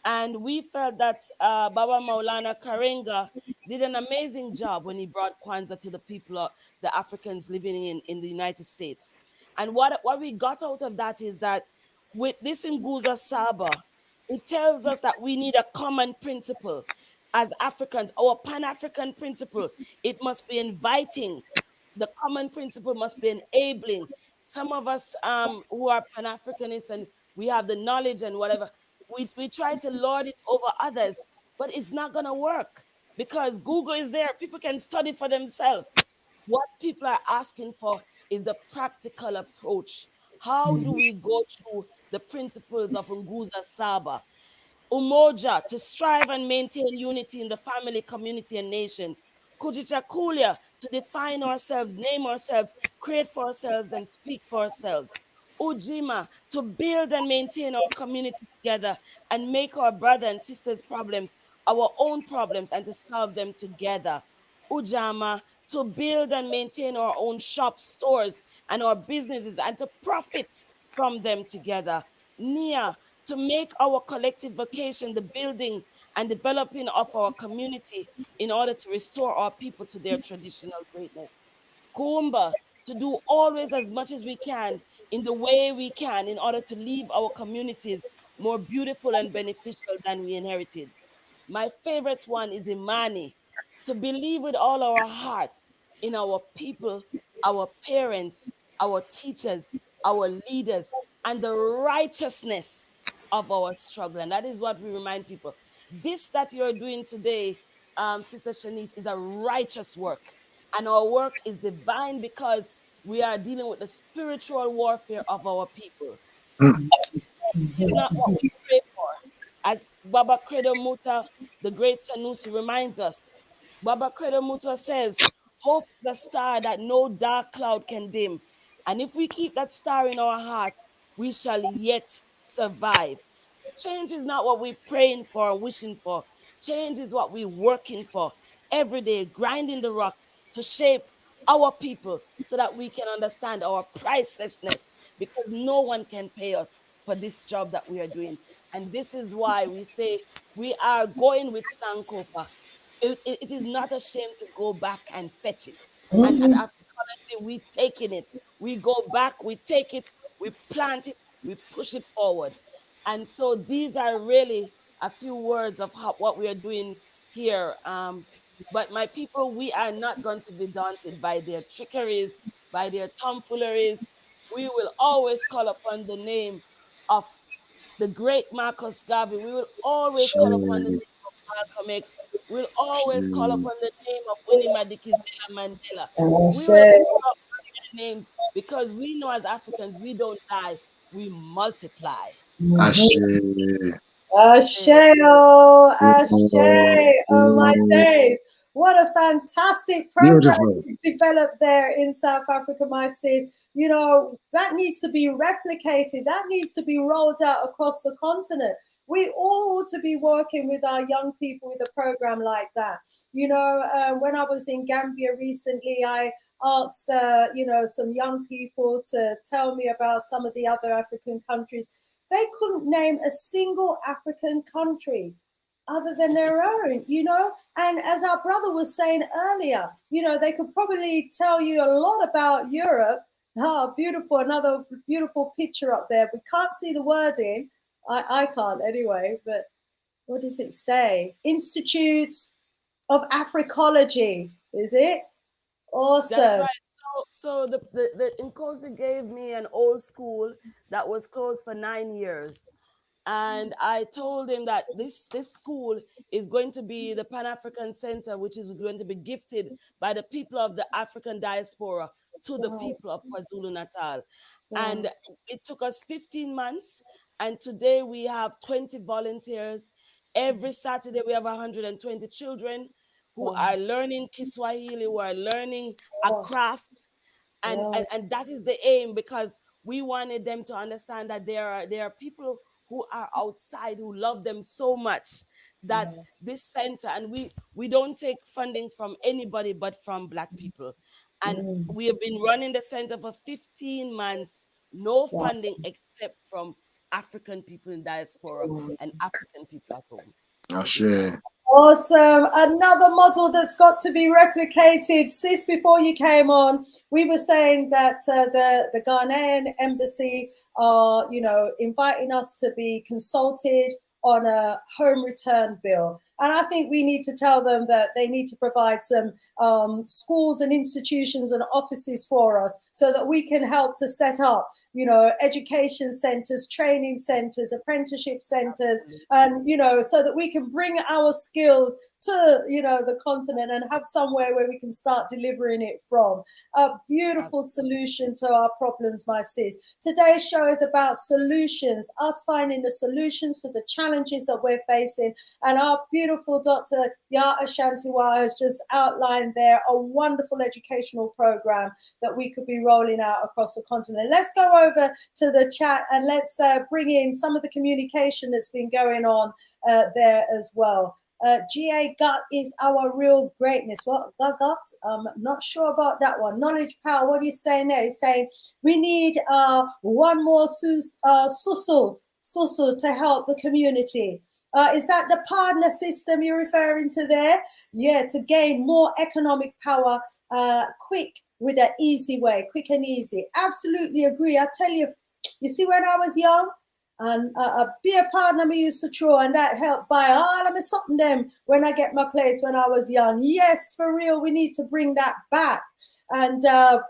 And we felt that Baba Maulana Karenga did an amazing job when he brought Kwanzaa to the people, the Africans living in the United States. And what we got out of that is that with this Nguza Saba, it tells us that we need a common principle as Africans, our Pan-African principle. It must be inviting. The common principle must be enabling. Some of us who are Pan-Africanists and we have the knowledge and whatever, we try to lord it over others, but it's not going to work, because Google is there. People can study for themselves. What people are asking for is the practical approach. How do we go through the principles of Nguza Saba? Umoja, to strive and maintain unity in the family, community, and nation. Kujichakulia, to define ourselves, name ourselves, create for ourselves, and speak for ourselves. Ujima, to build and maintain our community together and make our brother and sisters' problems our own problems and to solve them together. Ujama, to build and maintain our own shops, stores, and our businesses and to profit from them together. Nia, to make our collective vocation the building and developing of our community in order to restore our people to their traditional greatness. Kuumba, to do always as much as we can in the way we can in order to leave our communities more beautiful and beneficial than we inherited. My favorite one is Imani, to believe with all our heart in our people, our parents, our teachers, our leaders, and the righteousness of our struggle. And that is what we remind people. This that you're doing today, Sister Shanice, is a righteous work. And our work is divine because we are dealing with the spiritual warfare of our people. Mm. It's not what we pray for. As Baba Credo Muta, the great Sanusi, reminds us, Baba Credo Muta says, hope is a star that no dark cloud can dim. And if we keep that star in our hearts, we shall yet survive. Change is not what we're praying for or wishing for. Change is what we're working for. every day, grinding the rock to shape our people so that we can understand our pricelessness, because no one can pay us for this job that we are doing. And this is why we say we are going with Sankofa. It is not a shame to go back and fetch it. And at Africology, we taking it. We go back, we take it, we plant it, we push it forward. And so these are really a few words of what we are doing here. But my people, we are not going to be daunted by their trickeries, by their tomfooleries. We will always call upon the name of the great Marcus Garvey. We will always call upon the name of Malcolm X. We'll always call upon the name of Winnie Madikizela Mandela. We will call upon their names because we know as Africans, we don't die, we multiply. Ashe. Asheo, Ashe, oh my days. What a fantastic program Beautiful. to develop there in South Africa, my sis. You know, that needs to be replicated. That needs to be rolled out across the continent. We all ought to be working with our young people with a program like that. You know, when I was in Gambia recently, I asked, you know, some young people to tell me about some of the other African countries. They couldn't name a single African country other than their own, you know. And as our brother was saying earlier, you know, they could probably tell you a lot about Europe. Oh, beautiful, another beautiful picture up there. We can't see the wording. I can't anyway, but what does it say? Institute of Africology, is it? Awesome. That's right. So the Nkosi gave me an old school that was closed for 9 years. And I told him that this school is going to be the Pan-African Center, which is going to be gifted by the people of the African diaspora to the people of KwaZulu-Natal. And it took us 15 months. And today we have 20 volunteers. Every Saturday we have 120 children who are learning Kiswahili, who are learning a craft. And that is the aim, because we wanted them to understand that there are people who are outside who love them so much that this center, and we don't take funding from anybody but from Black people. And we have been running the center for 15 months, no funding except from African people in diaspora and African people at home. Ashe. Awesome. Another model that's got to be replicated. Sis, before you came on, we were saying that the Ghanaian embassy are, you know, inviting us to be consulted on a home return bill. And I think we need to tell them that they need to provide some schools and institutions and offices for us so that we can help to set up, you know, education centers, training centers, apprenticeship centers, and, you know, so that we can bring our skills to, you know, the continent and have somewhere where we can start delivering it from. A beautiful solution to our problems, my sis. Today's show is about solutions, us finding the solutions to the challenges that we're facing. And our beautiful Dr. Ya Ashantiwa has just outlined there a wonderful educational program that we could be rolling out across the continent. Let's go over to the chat and let's bring in some of the communication that's been going on there as well. GA gut is our real greatness. What gut? Not sure about that one. Knowledge power. What are you saying there? He's saying we need one more susu to help the community. Is that the partner system you're referring to there? Yeah, to gain more economic power quick, with an easy way, quick and easy. Absolutely agree. I tell you, you see, when I was young, and a beer partner me used to throw, and that helped buy all of me something them when I get my place when I was young. Yes, for real, we need to bring that back. And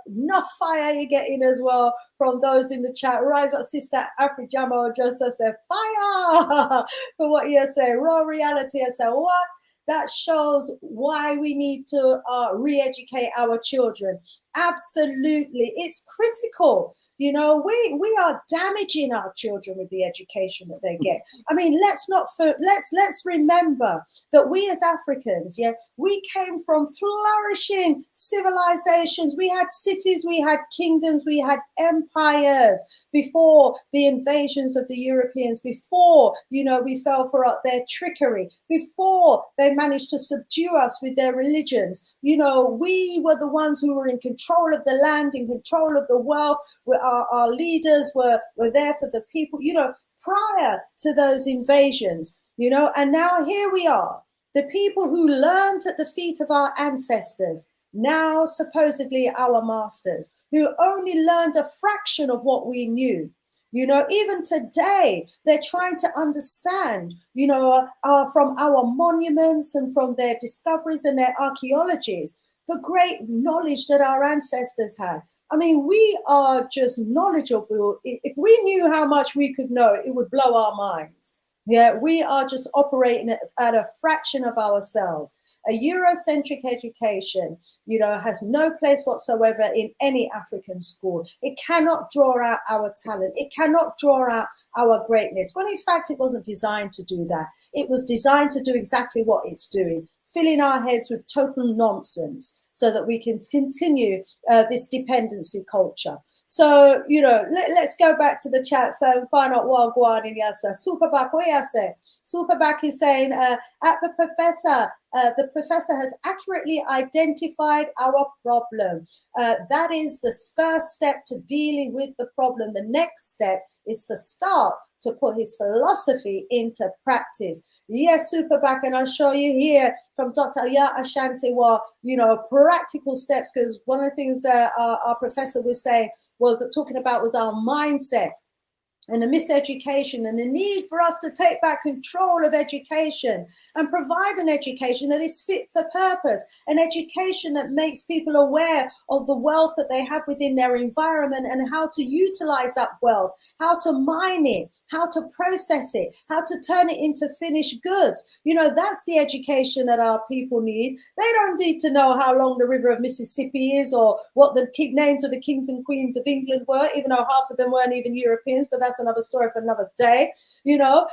enough fire you're getting as well from those in the chat. Rise up, sister Afrijama, just I said fire for what you say. Raw reality, I said what? That shows why we need to re-educate our children. Absolutely, it's critical. You know, we are damaging our children with the education that they get. I mean, let's remember that we as Africans, yeah, we came from flourishing civilizations. We had cities, we had kingdoms, we had empires before the invasions of the Europeans, before, you know, we fell for their trickery, before they managed to subdue us with their religions. You know, we were the ones who were in control of the land, in control of the wealth. Our leaders were there for the people, you know, prior to those invasions, you know, and now here we are, the people who learned at the feet of our ancestors, now supposedly our masters, who only learned a fraction of what we knew. You know, even today, they're trying to understand, you know, from our monuments and from their discoveries and their archaeologies, the great knowledge that our ancestors had. I mean, we are just knowledgeable. If we knew how much we could know, it would blow our minds. Yeah, we are just operating at a fraction of ourselves. A Eurocentric education, you know, has no place whatsoever in any African school. It cannot draw out our talent. It cannot draw out our greatness. When in fact, it wasn't designed to do that. It was designed to do exactly what it's doing, filling our heads with total nonsense so that we can continue this dependency culture. So, you know, let's go back to the chat and find out what going on in Yasa. Superback, what you say? Superback is saying, the professor has accurately identified our problem. That is the first step to dealing with the problem. The next step is to start to put his philosophy into practice. Yes, Superback, and I'll show you here from Dr. Aya Ashanti, you know, practical steps, because one of the things our professor was saying was talking about was our mindset and the miseducation and the need for us to take back control of education and provide an education that is fit for purpose, an education that makes people aware of the wealth that they have within their environment and how to utilize that wealth, how to mine it, how to process it, how to turn it into finished goods. You know, that's the education that our people need. They don't need to know how long the river of Mississippi is or what the names of the kings and queens of England were, even though half of them weren't even Europeans, but that's another story for another day. You know,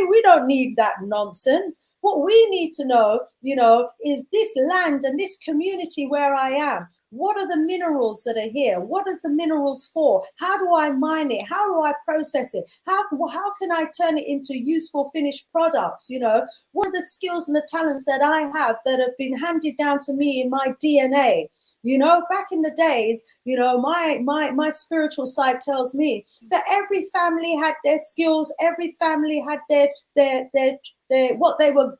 we don't need that nonsense. What we need to know, you know, is this land and this community where I am. What are the minerals that are here? What is the minerals for? How do I mine it? How do I process it? How can I turn it into useful finished products? You know, what are the skills and the talents that I have that have been handed down to me in my DNA? You know, back in the days, you know, my spiritual side tells me that every family had their skills, every family had their what they were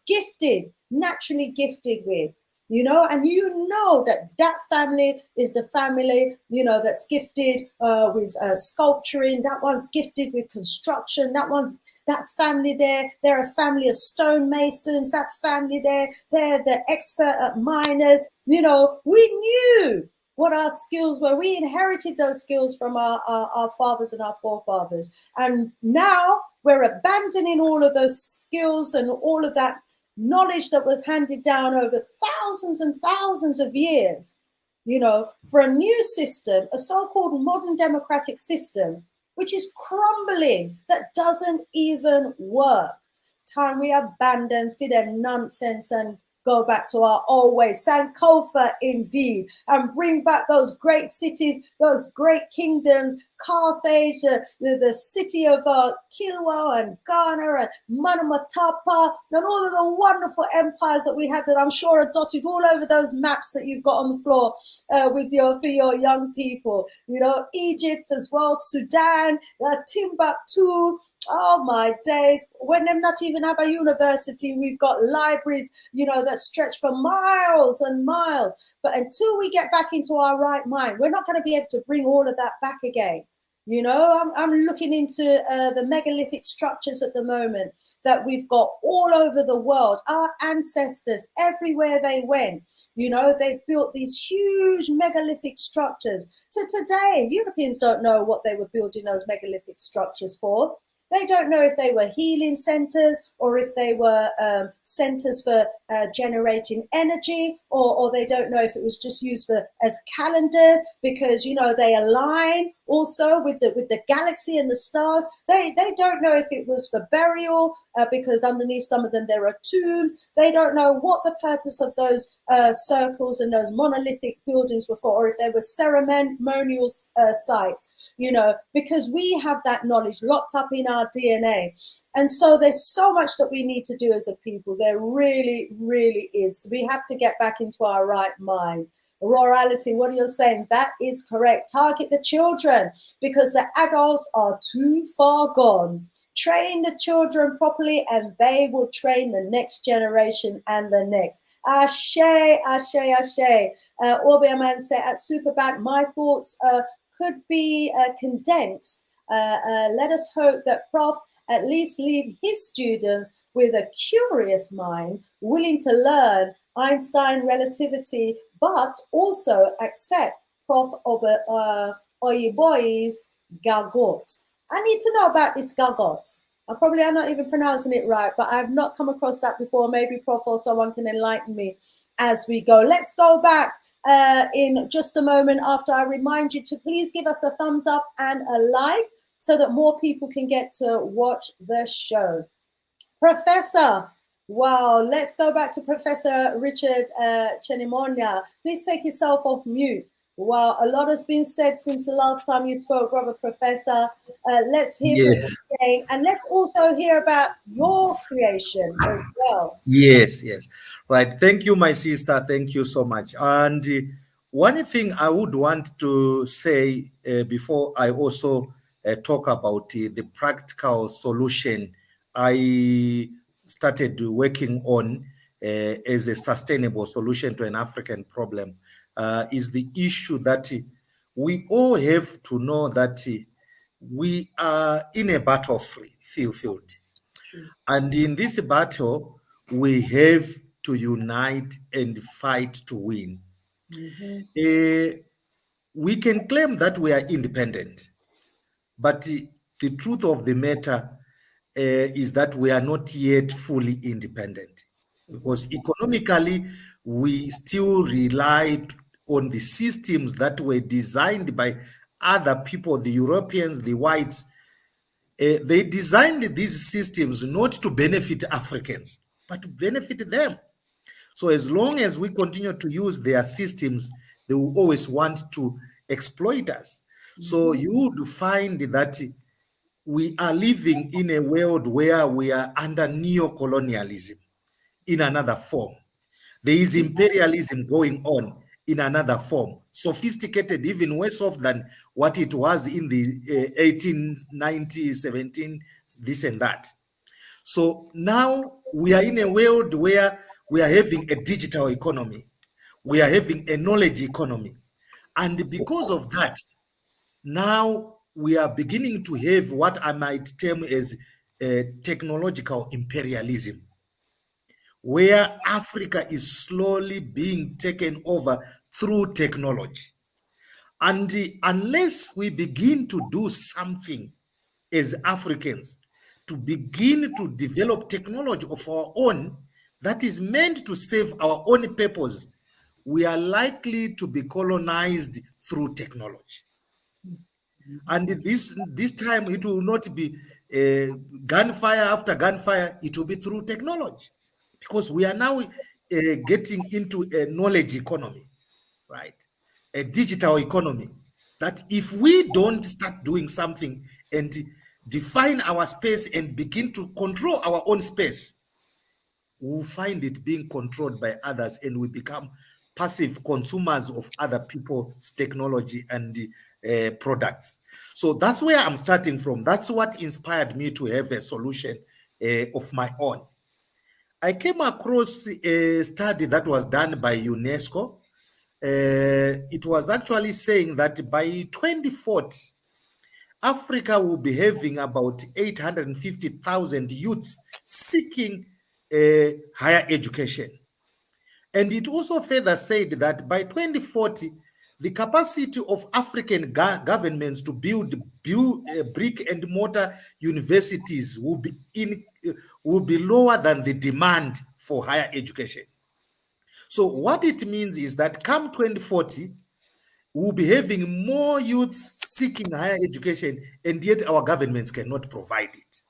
naturally gifted with, you know, and you know that family is the family, you know, that's gifted with sculpturing, that one's gifted with construction, that family they're a family of stonemasons, that family they're the expert at miners. You know, we knew what our skills were. We inherited those skills from our fathers and our forefathers. And now we're abandoning all of those skills and all of that knowledge that was handed down over thousands and thousands of years, you know, for a new system, a so-called modern democratic system, which is crumbling, that doesn't even work. Time we abandon for them nonsense and go back to our old ways, Sankofa indeed, and bring back those great cities, those great kingdoms, Carthage, the city of Kilwa and Ghana and Manamatapa, and all of the wonderful empires that we had that I'm sure are dotted all over those maps that you've got on the floor for your young people. You know, Egypt as well, Sudan, Timbuktu. Oh my days, when them not even have a university, we've got libraries, you know, that stretch for miles and miles. But until we get back into our right mind, we're not going to be able to bring all of that back again. You know, I'm looking into the megalithic structures at the moment that we've got all over the world. Our ancestors, everywhere they went, you know, they built these huge megalithic structures. To today, Europeans don't know what they were building those megalithic structures for. They don't know if they were healing centers or if they were centers for generating energy, or they don't know if it was just used for as calendars because, you know, they align Also with the galaxy and the stars, they don't know if it was for burial, because underneath some of them there are tombs. They don't know what the purpose of those circles and those monolithic buildings were for, or if they were ceremonial sites, you know, because we have that knowledge locked up in our DNA. And so there's so much that we need to do as a people. There really, really is. We have to get back into our right mind. Rurality, what you're saying, that is correct. Target the children because the adults are too far gone. Train the children properly and they will train the next generation and the next. Ashe, ashe, ashe. Orbeaman said at Superbank, my thoughts could be condensed. Let us hope that Prof at least leave his students with a curious mind, willing to learn Einstein relativity, but also accept Prof. Oyiboye's Gagot. I need to know about this Gagot. I'm not even pronouncing it right, but I've not come across that before. Maybe Prof or someone can enlighten me as we go. Let's go back in just a moment after I remind you to please give us a thumbs up and a like so that more people can get to watch the show. Professor, wow, let's go back to Professor Richard Chenimonia. Please take yourself off mute. Wow, a lot has been said since the last time you spoke, Robert Professor. Let's hear from you today, and let's also hear about your creation as well. Yes, yes. Right. Thank you, my sister. Thank you so much. And one thing I would want to say before I also talk about the practical solution I started working on as a sustainable solution to an African problem is the issue that we all have to know that we are in a battlefield. And in this battle, we have to unite and fight to win. We can claim that we are independent, but the truth of the matter is that we are not yet fully independent, because economically we still rely on the systems that were designed by other people, the Europeans, the whites. They designed these systems not to benefit Africans, but to benefit them. So as long as we continue to use their systems, they will always want to exploit us. So you would find that we are living in a world where we are under neo-colonialism in another form. There is imperialism going on in another form, sophisticated, even worse off than what it was in the 1890s, 17, this and that. So now we are in a world where we are having a digital economy. We are having a knowledge economy. And because of that, now we are beginning to have what I might term as technological imperialism, where Africa is slowly being taken over through technology. And unless we begin to do something as Africans to begin to develop technology of our own that is meant to serve our own purpose, we are likely to be colonized through technology. And this time it will not be gunfire after gunfire, it will be through technology, because we are now getting into a knowledge economy, right? A digital economy, that if we don't start doing something and define our space and begin to control our own space, we'll find it being controlled by others and we become passive consumers of other people's technology and products. So that's where I'm starting from. That's what inspired me to have a solution of my own. I came across a study that was done by UNESCO. It was actually saying that by 2040, Africa will be having about 850,000 youths seeking higher education. And it also further said that by 2040, the capacity of African governments to build brick and mortar universities will be lower than the demand for higher education. So what it means is that come 2040, we'll be having more youths seeking higher education, and yet our governments cannot provide it.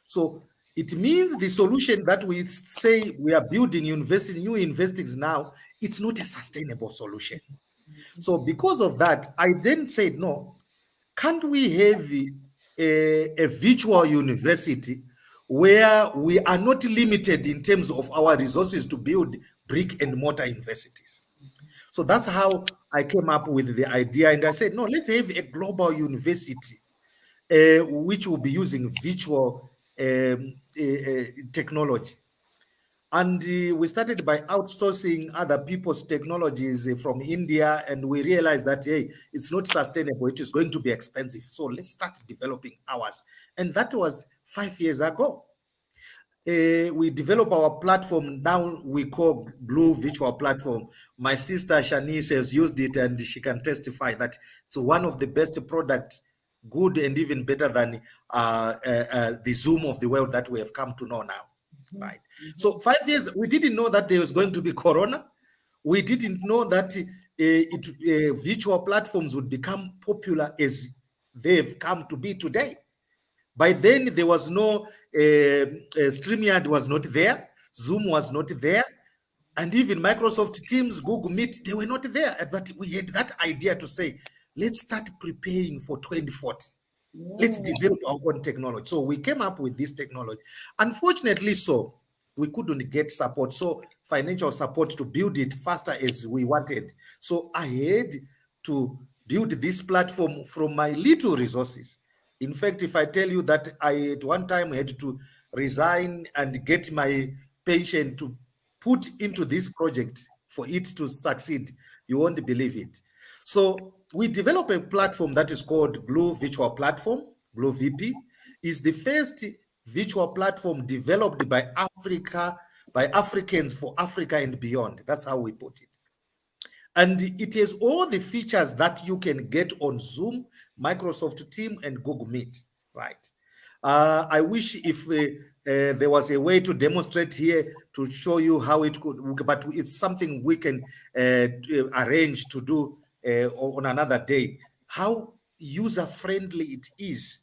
So it means the solution that we say we are building new universities now, it's not a sustainable solution. So because of that, I then said, no, can't we have a virtual university where we are not limited in terms of our resources to build brick and mortar universities? So that's how I came up with the idea. And I said, no, let's have a global university which will be using virtual technology. And we started by outsourcing other people's technologies from India, and we realized that, hey, it's not sustainable. It is going to be expensive. So let's start developing ours. And that was 5 years ago. We develop our platform. Now we call Blue Virtual Platform. My sister Shanice has used it, and she can testify that it's one of the best products, good and even better than the Zoom of the world that we have come to know now. Right. So 5 years, we didn't know that there was going to be Corona. We didn't know that virtual platforms would become popular as they've come to be today. By then, there was no StreamYard was not there, Zoom was not there, and even Microsoft Teams, Google Meet, they were not there. But we had that idea to say, let's start preparing for 2040. Let's develop our own technology. So we came up with this technology. Unfortunately, we couldn't get support. So financial support to build it faster as we wanted. So I had to build this platform from my little resources. In fact, if I tell you that I at one time had to resign and get my pension to put into this project for it to succeed, you won't believe it. So we developed a platform that is called Blue Virtual Platform. Blue VP is the first virtual platform developed by Africans for Africa and beyond. That's how we put it. And it has all the features that you can get on Zoom, Microsoft Teams, and Google Meet, right? I wish if there was a way to demonstrate here to show you how it could, but it's something we can arrange to do on another day. How user-friendly it is,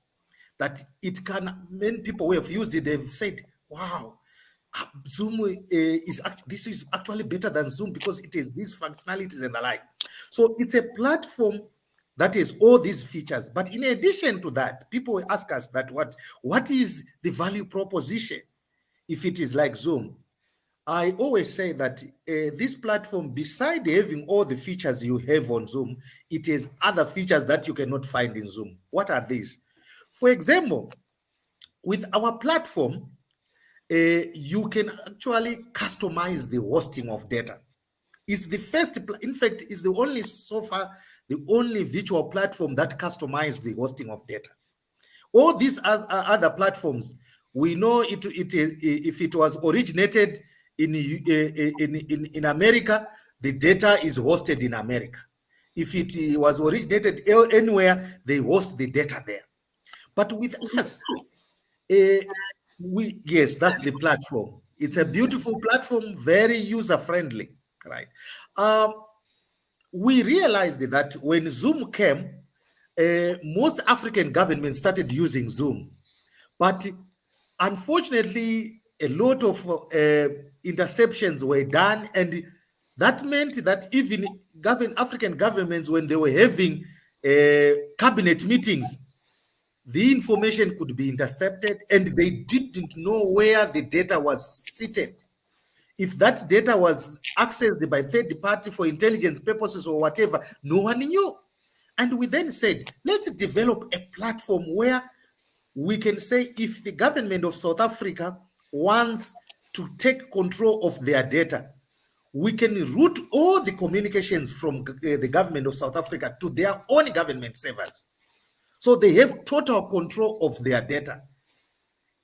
that it can, many people who have used it, they've said, wow, Zoom this is actually better than Zoom because it has these functionalities and the like. So it's a platform that has all these features. But in addition to that, people ask us that what is the value proposition if it is like Zoom? I always say that this platform, beside having all the features you have on Zoom, it has other features that you cannot find in Zoom. What are these? For example, with our platform, you can actually customize the hosting of data. It's the first, in fact, it's the only so far, the only virtual platform that customizes the hosting of data. All these other platforms, we know if it was originated in America, the data is hosted in America. If it was originated anywhere, they host the data there. But with us, yes, that's the platform. It's a beautiful platform, very user-friendly, right? We realized that when Zoom came, most African governments started using Zoom. But unfortunately, a lot of interceptions were done, and that meant that even African governments, when they were having cabinet meetings, the information could be intercepted and they didn't know where the data was seated. If that data was accessed by third party for intelligence purposes or whatever, no one knew. And we then said, let's develop a platform where we can say if the government of South Africa wants to take control of their data, we can route all the communications from the government of South Africa to their own government servers. So they have total control of their data.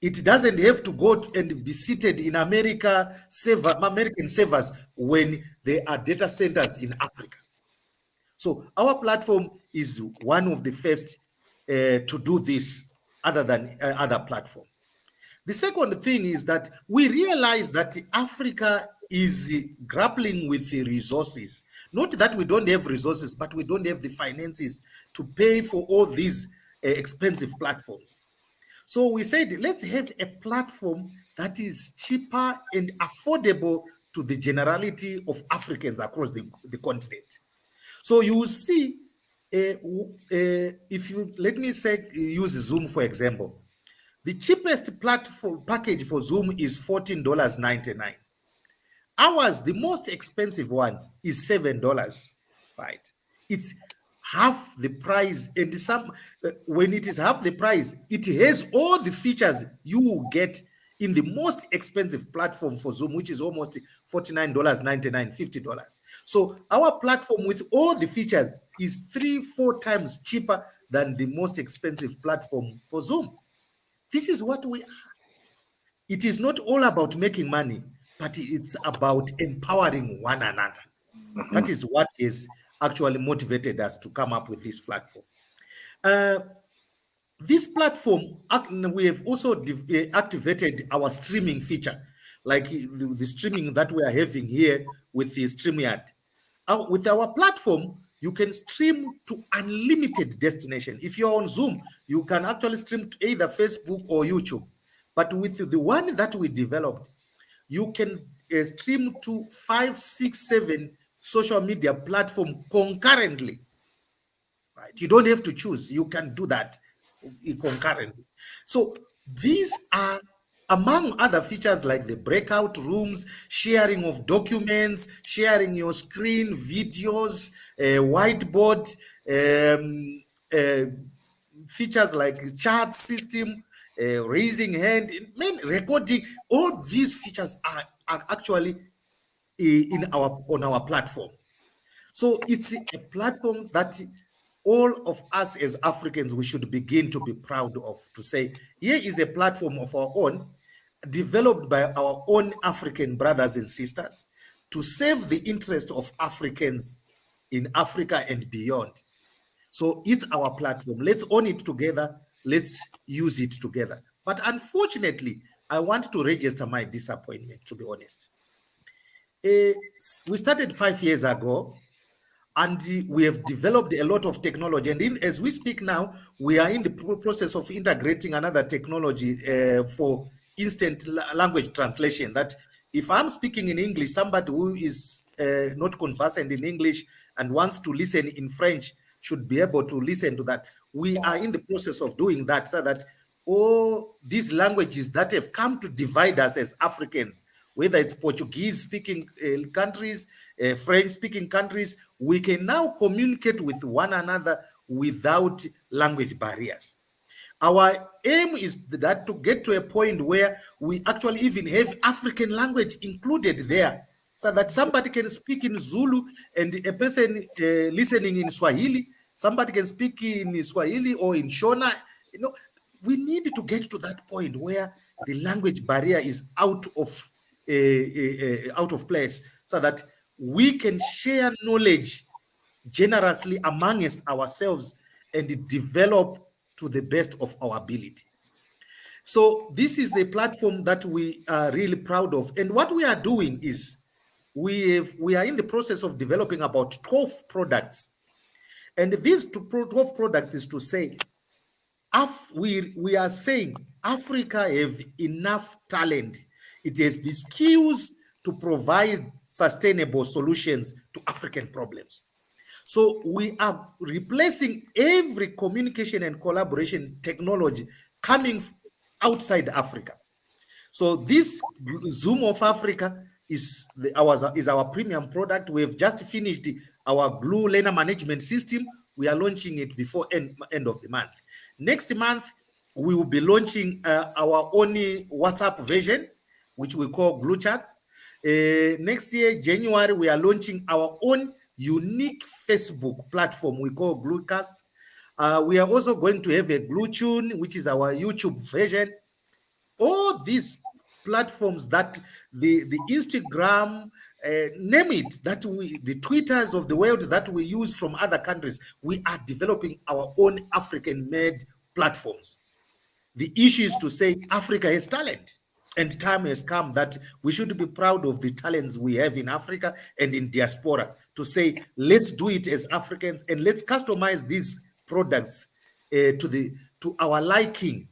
It doesn't have to go and be seated in American servers when there are data centers in Africa. So our platform is one of the first to do this, other than other platform. The second thing is that we realize that Africa is grappling with the resources. Not that we don't have resources, but we don't have the finances to pay for all these expensive platforms. So we said, let's have a platform that is cheaper and affordable to the generality of Africans across the continent. So you will see, if you, let me say, use Zoom for example. The cheapest platform package for Zoom is $14.99. Ours, the most expensive one, is $7, right? It's half the price, and when it is half the price, it has all the features you will get in the most expensive platform for Zoom, which is almost $49.99, $50. So our platform with all the features is 3-4 times cheaper than the most expensive platform for Zoom. This is what we are. It is not all about making money, but it's about empowering one another. That is what is actually motivated us to come up with this platform. This platform, we have also activated our streaming feature, like the streaming that we are having here with the StreamYard. With our platform, you can stream to unlimited destination. If you're on Zoom, you can actually stream to either Facebook or YouTube. But with the one that we developed, you can stream to 5, 6, 7 social media platforms concurrently. Right? You don't have to choose. You can do that concurrently. So these are among other features like the breakout rooms, sharing of documents, sharing your screen, videos, whiteboard, features like chat system, raising hand, recording. All these features are actually on our platform. So it's a platform that all of us as Africans, we should begin to be proud of, to say, here is a platform of our own, developed by our own African brothers and sisters to serve the interest of Africans in Africa and beyond. So it's our platform. Let's own it together. Let's use it together. But unfortunately, I want to register my disappointment, to be honest. We started 5 years ago, and we have developed a lot of technology. And as we speak now, we are in the process of integrating another technology for instant language translation, that if I'm speaking in English, somebody who is not conversant in English and wants to listen in French should be able to listen to that. We are in the process of doing that, so that all these languages that have come to divide us as Africans, whether it's Portuguese-speaking countries, French-speaking countries, we can now communicate with one another without language barriers. Our aim is that to get to a point where we actually even have African language included there, so that somebody can speak in Zulu and a person listening in Swahili, somebody can speak in Swahili or in Shona. You know, we need to get to that point where the language barrier is out of place, so that we can share knowledge generously amongst ourselves and develop to the best of our ability. So this is the platform that we are really proud of. And what we are doing is we are in the process of developing about 12 products. And these 12 products is to say, we are saying Africa have enough talent. It has the skills to provide sustainable solutions to African problems. So we are replacing every communication and collaboration technology coming outside Africa. So this Zoom of Africa is our premium product. We have just finished our Glue Learner Management System. We are launching it before end of the month. Next month, we will be launching our own WhatsApp version, which we call Glue Chat. Next year, January, we are launching our own unique Facebook platform we call Gluecast. We are also going to have a Glue Tune, which is our YouTube version. All these platforms, that the Instagram, name it, that the Twitters of the world that we use from other countries, we are developing our own African-made platforms. The issue is to say Africa has talent. And time has come that we should be proud of the talents we have in Africa and in diaspora to say, let's do it as Africans and let's customize these products to our liking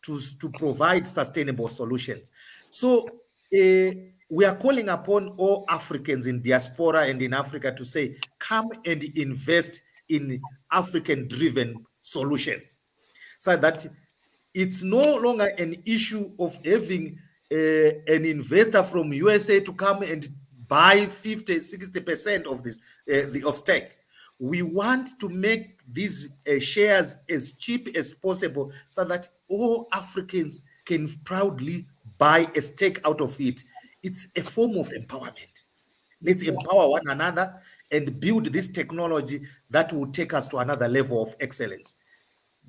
to provide sustainable solutions. So we are calling upon all Africans in diaspora and in Africa to say, come and invest in African-driven solutions, so that it's no longer an issue of having an investor from USA to come and buy 50, 60% of this of stake. We want to make these shares as cheap as possible so that all Africans can proudly buy a stake out of it. It's a form of empowerment. Let's empower one another and build this technology that will take us to another level of excellence.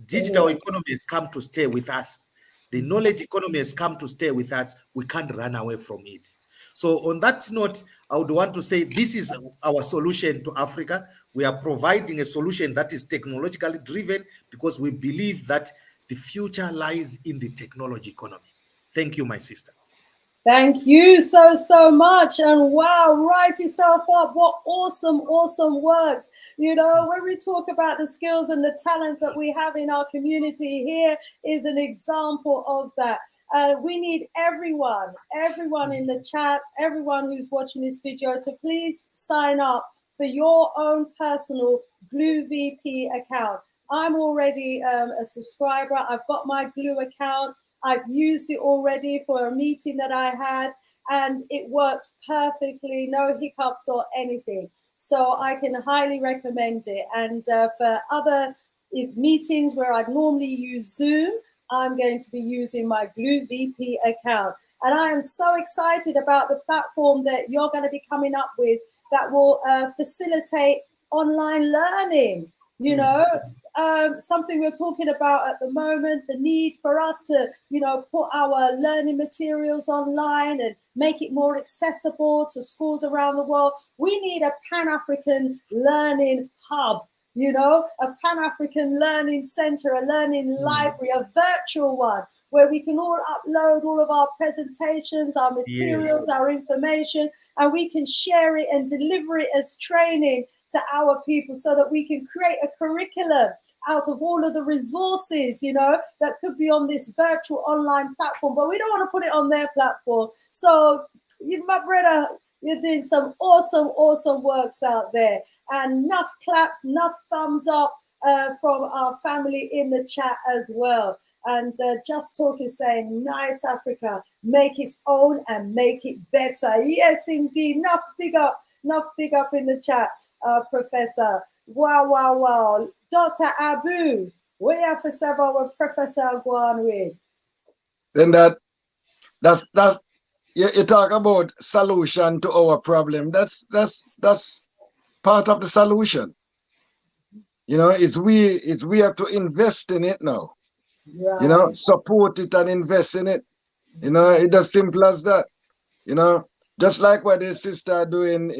Digital economy has come to stay with us. The knowledge economy has come to stay with us. We can't run away from it. So on that note, I would want to say this is our solution to Africa. We are providing a solution that is technologically driven because we believe that the future lies in the technology economy. Thank you, my sister. Thank you so much. And wow, rise yourself up. What awesome words. You know, when we talk about the skills and the talent that we have in our community, here is an example of that. We need everyone in the chat, everyone who's watching this video to please sign up for your own personal Glue VP account. I'm already a subscriber. I've got my Glue account. I've used it already for a meeting that I had, and it works perfectly, no hiccups or anything. So I can highly recommend it. And for other meetings where I'd normally use Zoom, I'm going to be using my Glue VP account. And I am so excited about the platform that you're going to be coming up with that will facilitate online learning, you know. Something we're talking about at the moment, the need for us to, you know, put our learning materials online and make it more accessible to schools around the world. We need a Pan-African learning hub, you know, a Pan-African learning center, a learning library, a virtual one, where we can all upload all of our presentations, our materials, our information, and we can share it and deliver it as training to our people so that we can create a curriculum out of all of the resources, you know, that could be on this virtual online platform, but we don't want to put it on their platform. So, my brother, you're doing some awesome works out there, and enough claps, enough thumbs up from our family in the chat as well. And Just Talk is saying, nice Africa, make its own and make it better. Yes, indeed. Enough big up in the chat, Professor. Wow. Dr. Abu, what you have to say about what Professor going with? Then that's you talk about solution to our problem. That's part of the solution. You know, we have to invest in it now. Right. You know, support it and invest in it. You know, it's as simple as that. You know, just like what the sister are doing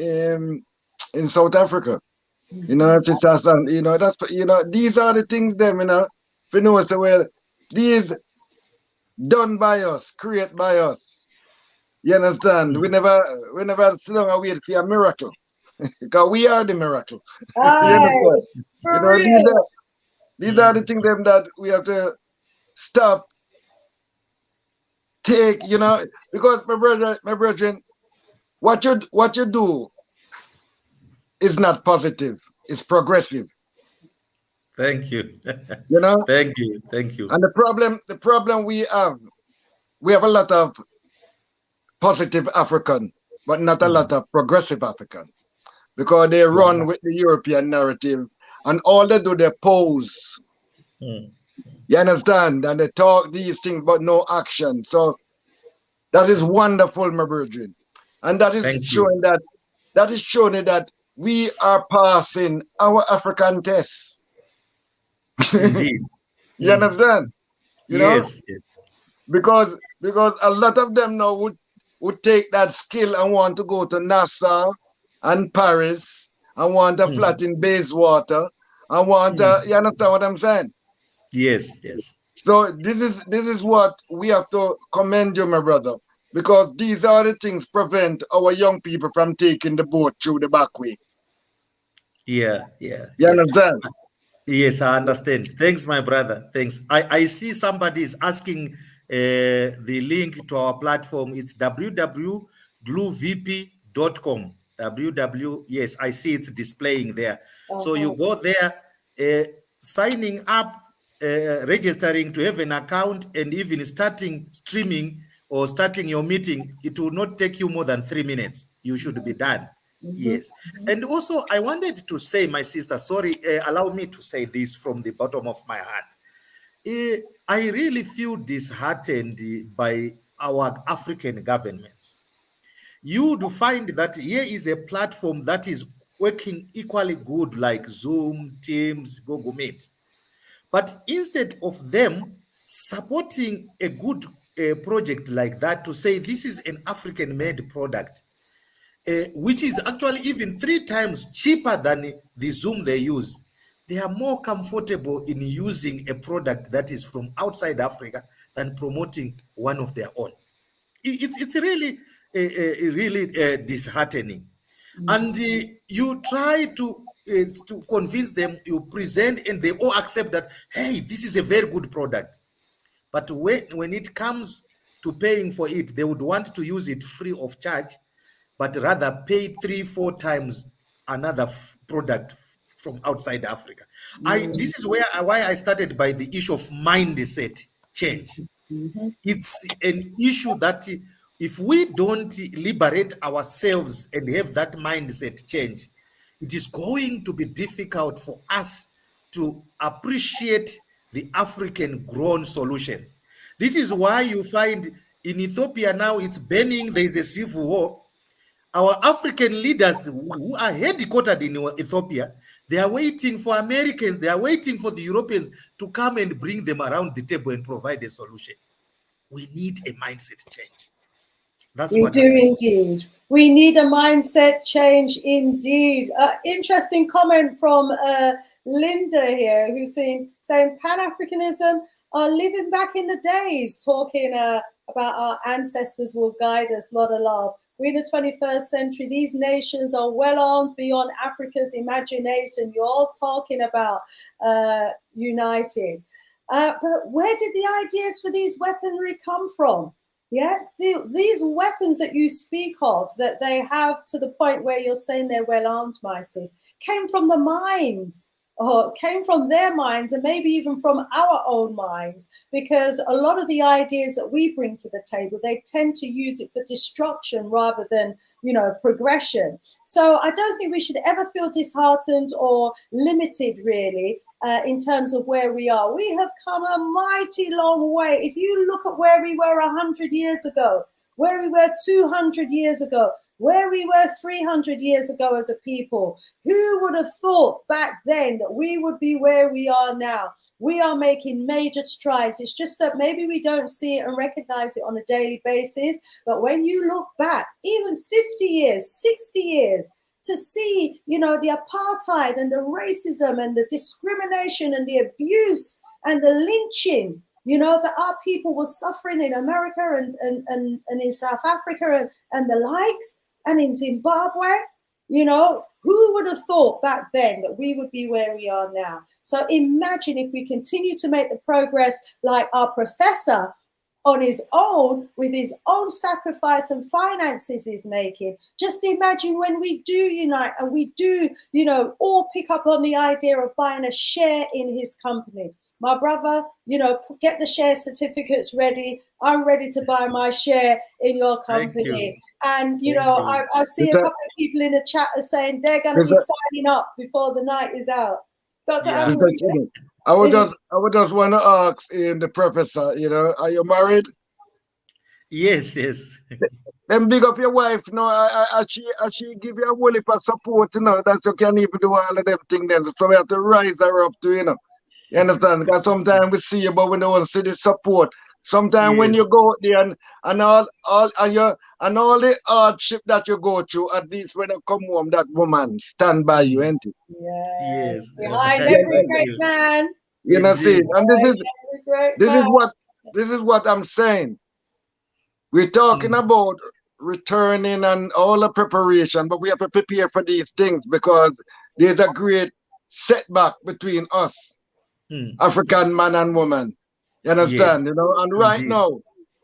in South Africa. You know, sisters, and you know, these are the things them, you know, if you know, so well, these done by us, create by us. You understand? We never sit down and wait for a miracle. Because we are the miracle. You understand? You know, these are the things them that we have to stop, take, you know, because my brethren, what you do is not positive, it's progressive. Thank you. You know? Thank you. And the problem we have a lot of positive African, but not a lot of progressive African. Because they run with the European narrative, and all they do, they pose. You understand? And they talk these things, but no action. So that is wonderful, my brethren. And that is showing that we are passing our African tests. Indeed. You understand? You know? Yes. Because a lot of them now would take that skill and want to go to Nassau and Paris and want a flat in Bayswater and want you understand what I'm saying? Yes. So this is what we have to commend you, my brother, because these are the things prevent our young people from taking the boat through the back way. Yeah, yeah, You yes. understand? Yes, I understand. Thanks, my brother. Thanks. I see somebody is asking the link to our platform. It's www.gluevp.com. Yes, I see it's displaying there. So you go there, signing up, registering to have an account, and even starting streaming or starting your meeting. It will not take you more than 3 minutes. You should be done. Yes. And also, I wanted to say, my sister, sorry, allow me to say this from the bottom of my heart. I really feel disheartened by our African governments. You would find that here is a platform that is working equally good like Zoom, Teams, Google Meet. But instead of them supporting a good project like that to say this is an African-made product, which is actually even 3 times cheaper than the Zoom they use. They are more comfortable in using a product that is from outside Africa than promoting one of their own. It's really disheartening. And you try to convince them, you present, and they all accept that, hey, this is a very good product. But when it comes to paying for it, they would want to use it free of charge, but rather pay 3-4 times another product from outside Africa. This is why I started by the issue of mindset change. It's an issue that if we don't liberate ourselves and have that mindset change, it is going to be difficult for us to appreciate the African grown solutions. This is why you find in Ethiopia now it's burning, there is a civil war. Our African leaders who are headquartered in Ethiopia, they are waiting for Americans, they are waiting for the Europeans to come and bring them around the table and provide a solution. We need a mindset change. That's We what do indeed. We need a mindset change indeed. Interesting comment from Linda here, who's saying Pan-Africanism are living back in the days, talking about our ancestors will guide us, lot of love. We're in the 21st century. These nations are well on beyond Africa's imagination. You're all talking about uniting. But where did the ideas for these weaponry come from? Yeah, these weapons that you speak of, that they have to the point where you're saying they're well-armed mices, came from the minds, or came from their minds, and maybe even from our own minds, because a lot of the ideas that we bring to the table, they tend to use it for destruction rather than, progression. So I don't think we should ever feel disheartened or limited, really, in terms of where we are. We have come a mighty long way. If you look at where we were 100 years ago, where we were 200 years ago, where we were 300 years ago as a people, who would have thought back then that we would be where we are now? We are making major strides. It's just that maybe we don't see it and recognize it on a daily basis. But when you look back, even 50 years, 60 years, to see, the apartheid and the racism and the discrimination and the abuse and the lynching, that our people were suffering in America and in South Africa and the likes, and in Zimbabwe, who would have thought back then that we would be where we are now? So imagine if we continue to make the progress like our professor on his own, with his own sacrifice and finances he's making. Just imagine when we do unite and we do, all pick up on the idea of buying a share in his company. My brother, get the share certificates ready. I'm ready to buy my share in your company. And, I see a couple of people in the chat are saying they're going to be signing up before the night is out. I would just want to ask the professor, are you married? Yes. Then big up your wife, she give you a whole heap of support, that you can even do all of them things then. So we have to rise her up to, You understand? Because sometimes we see you, but we don't see the support. Sometimes when you go out there and all the hardship that you go through, at least when you come home, that woman stand by you, ain't it? Yes. Yes. Behind every great man. See, and Great This man. is what I'm saying. We're talking about returning and all the preparation, but we have to prepare for these things because there's a great setback between us, African man and woman. You understand? Yes, You know, and indeed.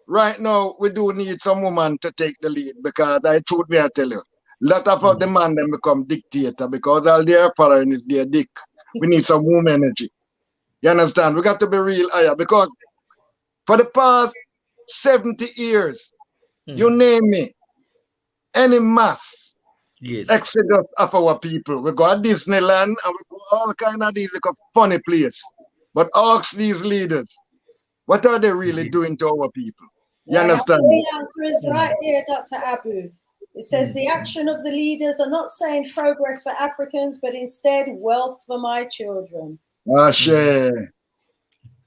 right now, we do need some woman to take the lead because I truth me I tell you, lot of the man them become dictator because all they're following is their dick. We need some woman energy. You understand? We got to be real higher because for the past 70 years, you name me, any mass Yes. exodus of our people. We go to Disneyland and we go all kind of these like funny place. But ask these leaders, what are they really doing to our people? You understand? The answer is right here, Dr. Abu. It says the action of the leaders are not saying progress for Africans, but instead wealth for my children. Share.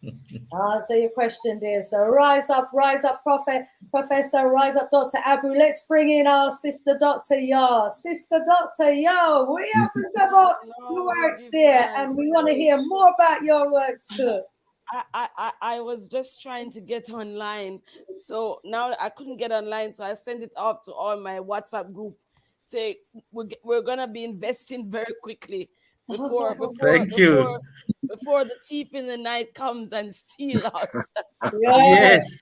Answer your question, dear. So rise up, Prophet, Professor, rise up, Dr. Abu. Let's bring in our sister, Dr. Yah. Sister Dr. Yah, we have some more works there, and we want to hear more about your works too. I was just trying to get online, so now I couldn't get online, so I sent it off to all my WhatsApp group. Say we're gonna be investing very quickly before the thief in the night comes and steal us. Yes.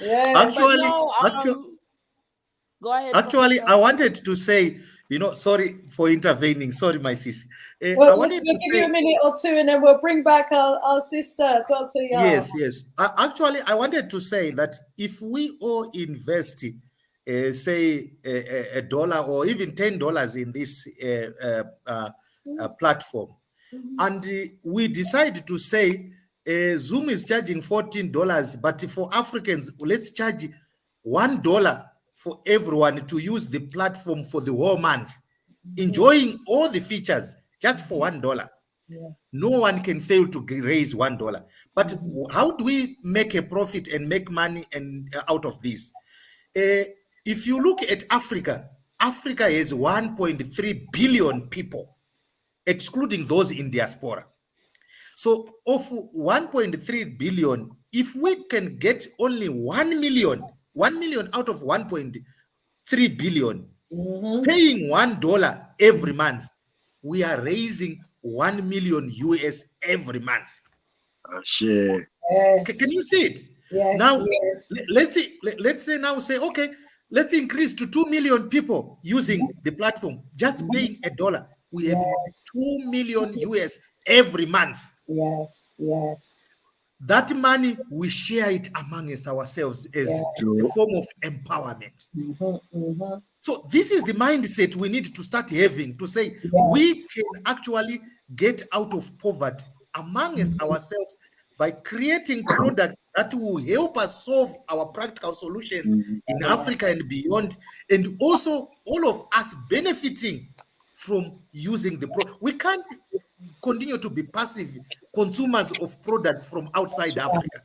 Actually, go ahead. Actually, I wanted to say, sorry for intervening. Sorry, my sis. We'll give you a minute or two, and then we'll bring back our sister, Dr. Yah. Yes. Actually, I wanted to say that if we all invest, say, $1 or even $10 in this platform, and we decide to say Zoom is charging $14, but for Africans, let's charge $1 for everyone to use the platform for the whole month, enjoying all the features just for $1. No one can fail to raise $1. But how do we make a profit and make money and out of this? If you look at Africa, Africa has 1.3 billion people, excluding those in diaspora. So of 1.3 billion, if we can get only 1 million out of 1.3 billion, paying $1 every month, we are raising 1 million US every month. Share. Yes. Can you see it? Yes. Now, let's say, okay, let's increase to 2 million people using the platform, just paying $1. We have 2 million US every month. Yes. That money, we share it amongst ourselves as a form of empowerment. So this is the mindset we need to start having, to say we can actually get out of poverty amongst ourselves by creating products that will help us solve our practical solutions in Africa and beyond, and also all of us benefiting from using the we can't continue to be passive consumers of products from outside Africa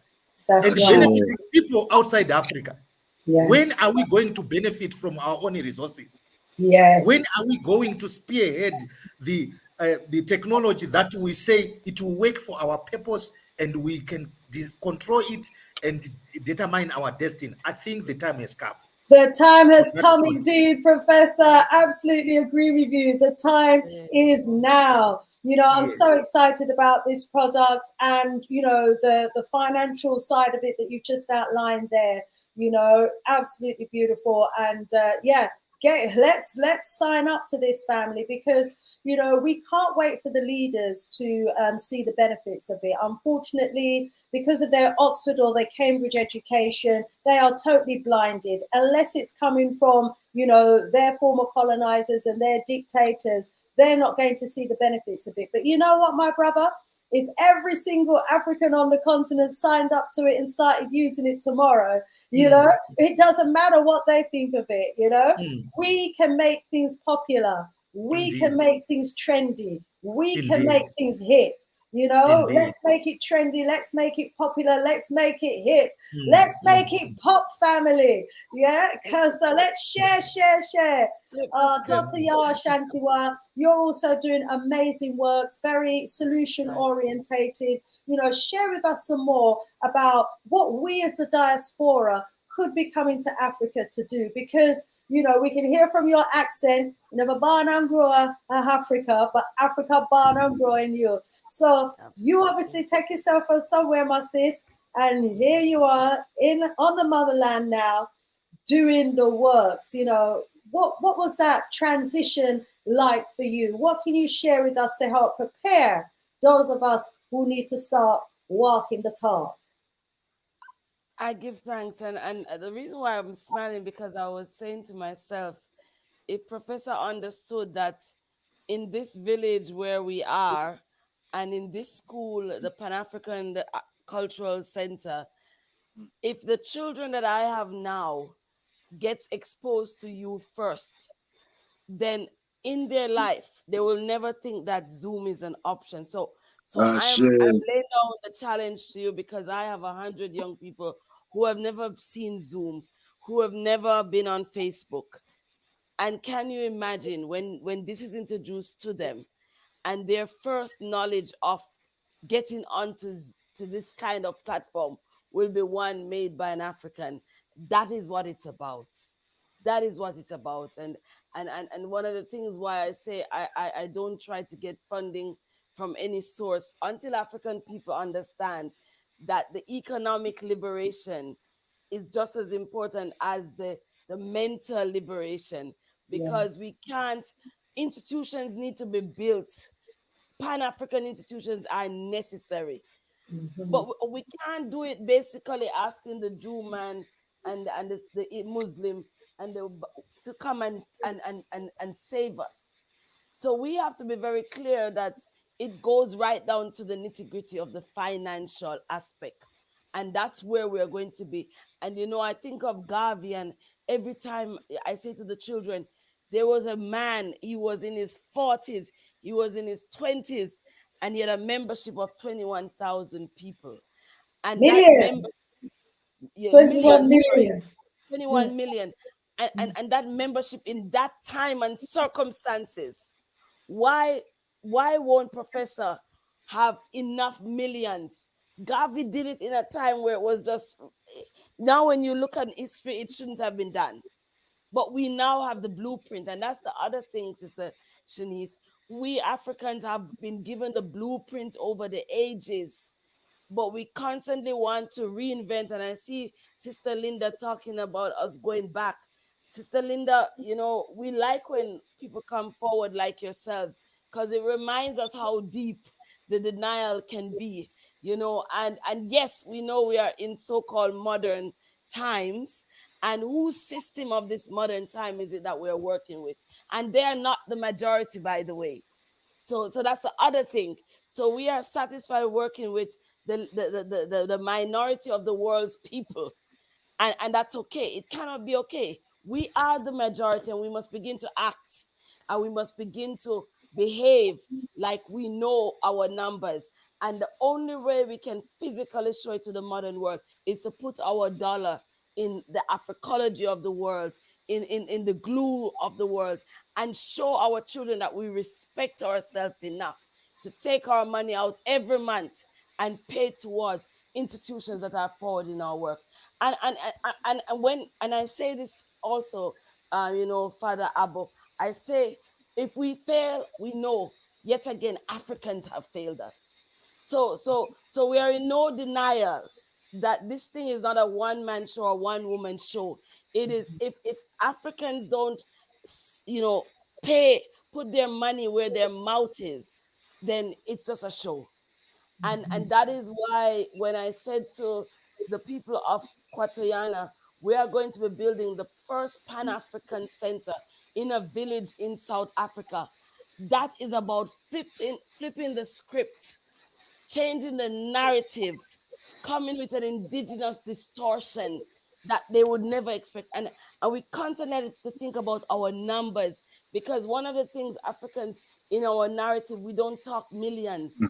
and benefiting people outside Africa. When are we going to benefit from our own resources? When are we going to spearhead the technology that we say it will work for our purpose and we can control it and determine our destiny? I think the time has come. The time has come indeed, Professor. Absolutely agree with you. The time is now. I'm so excited about this product and, the financial side of it that you've just outlined there, absolutely beautiful. And let's sign up to this, family, because we can't wait for the leaders to see the benefits of it. Unfortunately, because of their Oxford or their Cambridge education, they are totally blinded unless it's coming from their former colonizers and their dictators. They're not going to see the benefits of it. But you know what, my brother? If every single African on the continent signed up to it and started using it tomorrow, it doesn't matter what they think of it, we can make things popular. We can make things trendy. We can make things hit. You know, Indeed. let's make it trendy. Let's make it popular. Let's make it hip. Let's make it pop, family. Yeah, because let's share. Flip the script. Dr. Yar Shantiwa, you're also doing amazing works, very solution Right. orientated. You know, share with us some more about what we as the diaspora could be coming to Africa to do, because you know, we can hear from your accent, you never born and grow Africa, but Africa born and grow in you. So you obviously take yourself from somewhere, my sis, and here you are on the motherland now, doing the works. You know, what was that transition like for you? What can you share with us to help prepare those of us who need to start walking the talk? I give thanks, and the reason why I'm smiling, because I was saying to myself, if Professor understood that in this village where we are, and in this school, the Pan-African Cultural Center, if the children that I have now gets exposed to you first, then in their life they will never think that Zoom is an option. So I'm Shame. laying down the challenge to you, because I have 100 young people who have never seen Zoom, who have never been on Facebook. And can you imagine when this is introduced to them, and their first knowledge of getting onto to this kind of platform will be one made by an African? That is what it's about. That is what it's about. And one of the things why I say I don't try to get funding from any source until African people understand that the economic liberation is just as important as the mental liberation, because we Yes. can't, institutions need to be built. Pan-African institutions are necessary, Mhm. but we can't do it basically asking the Jew man and the Muslim and to come and save us. So we have to be very clear that it goes right down to the nitty-gritty of the financial aspect. And that's where we're going to be. And you know, I think of Garvey, and every time I say to the children, there was a man, he was in his 40s, he was in his 20s, and he had a membership of 21,000 people. And that Million. member, yeah, 21 millions, sorry, million. 21 million. And that membership in that time and circumstances, why won't Professor have enough millions? Garvey did it in a time where it was just, now when you look at history, it shouldn't have been done. But we now have the blueprint, and that's the other thing, Sister Shanice. We Africans have been given the blueprint over the ages, but we constantly want to reinvent. And I see Sister Linda talking about us going back. Sister Linda, you know, we like when people come forward like yourselves, because it reminds us how deep the denial can be, you know. And yes, we know we are in so-called modern times, and whose system of this modern time is it that we're working with? And they are not the majority, by the way. So that's the other thing. So we are satisfied working with the minority of the world's people, and that's okay. It cannot be okay. We are the majority, and we must begin to act, and we must begin to behave like we know our numbers. And the only way we can physically show it to the modern world is to put our dollar in the Africology of the world, in the glue of the world, and show our children that we respect ourselves enough to take our money out every month and pay towards institutions that are forwarding our work. And I say this also, you know, Father Abbo, I say, if we fail, we know yet again Africans have failed us. So we are in no denial that this thing is not a one-man show or one-woman show. It is, if Africans don't, you know, put their money where their mouth is, then it's just a show. And that is why when I said to the people of Quatoyana, we are going to be building the first Pan-African center in a village in South Africa, that is about flipping the script, changing the narrative, coming with an indigenous distortion that they would never expect. And we constantly have to think about our numbers, because one of the things Africans, in our narrative, we don't talk millions.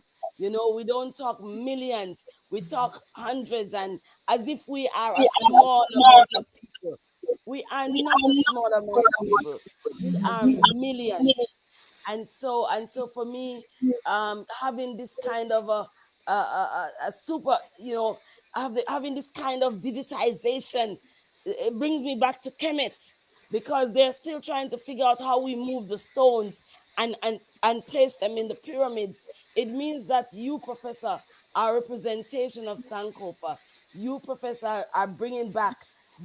You know, we don't talk millions, we talk hundreds, and as if we are a small amount of people. We are not a small amount of people. We are millions. And so for me, having this kind of a super, you know, having this kind of digitization, it brings me back to Kemet, because they're still trying to figure out how we move the stones and place them in the pyramids. It means that you, Professor, are a representation of Sankofa. You, Professor, are bringing back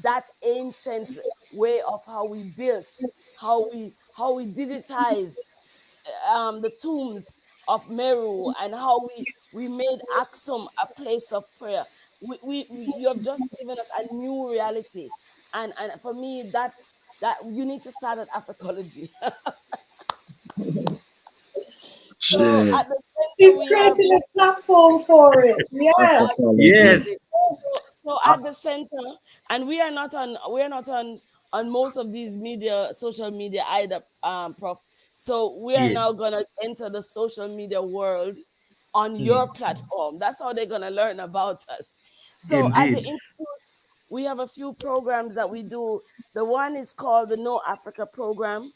that ancient way of how we built, how we digitized the tombs of Meru, and how we made Aksum a place of prayer. You have just given us a new reality, and for me, that you need to start at Africology. So Shit. at the center He's we have creating a platform for it. Yeah. Yes. Africology. so Uh, at the center, and we are not on most of these social media either, Prof. So we are now yes. gonna enter the social media world on your Mm. platform. That's how they're gonna learn about us. So at the Indeed. institute, we have a few programs that we do. The one is called the No Africa program.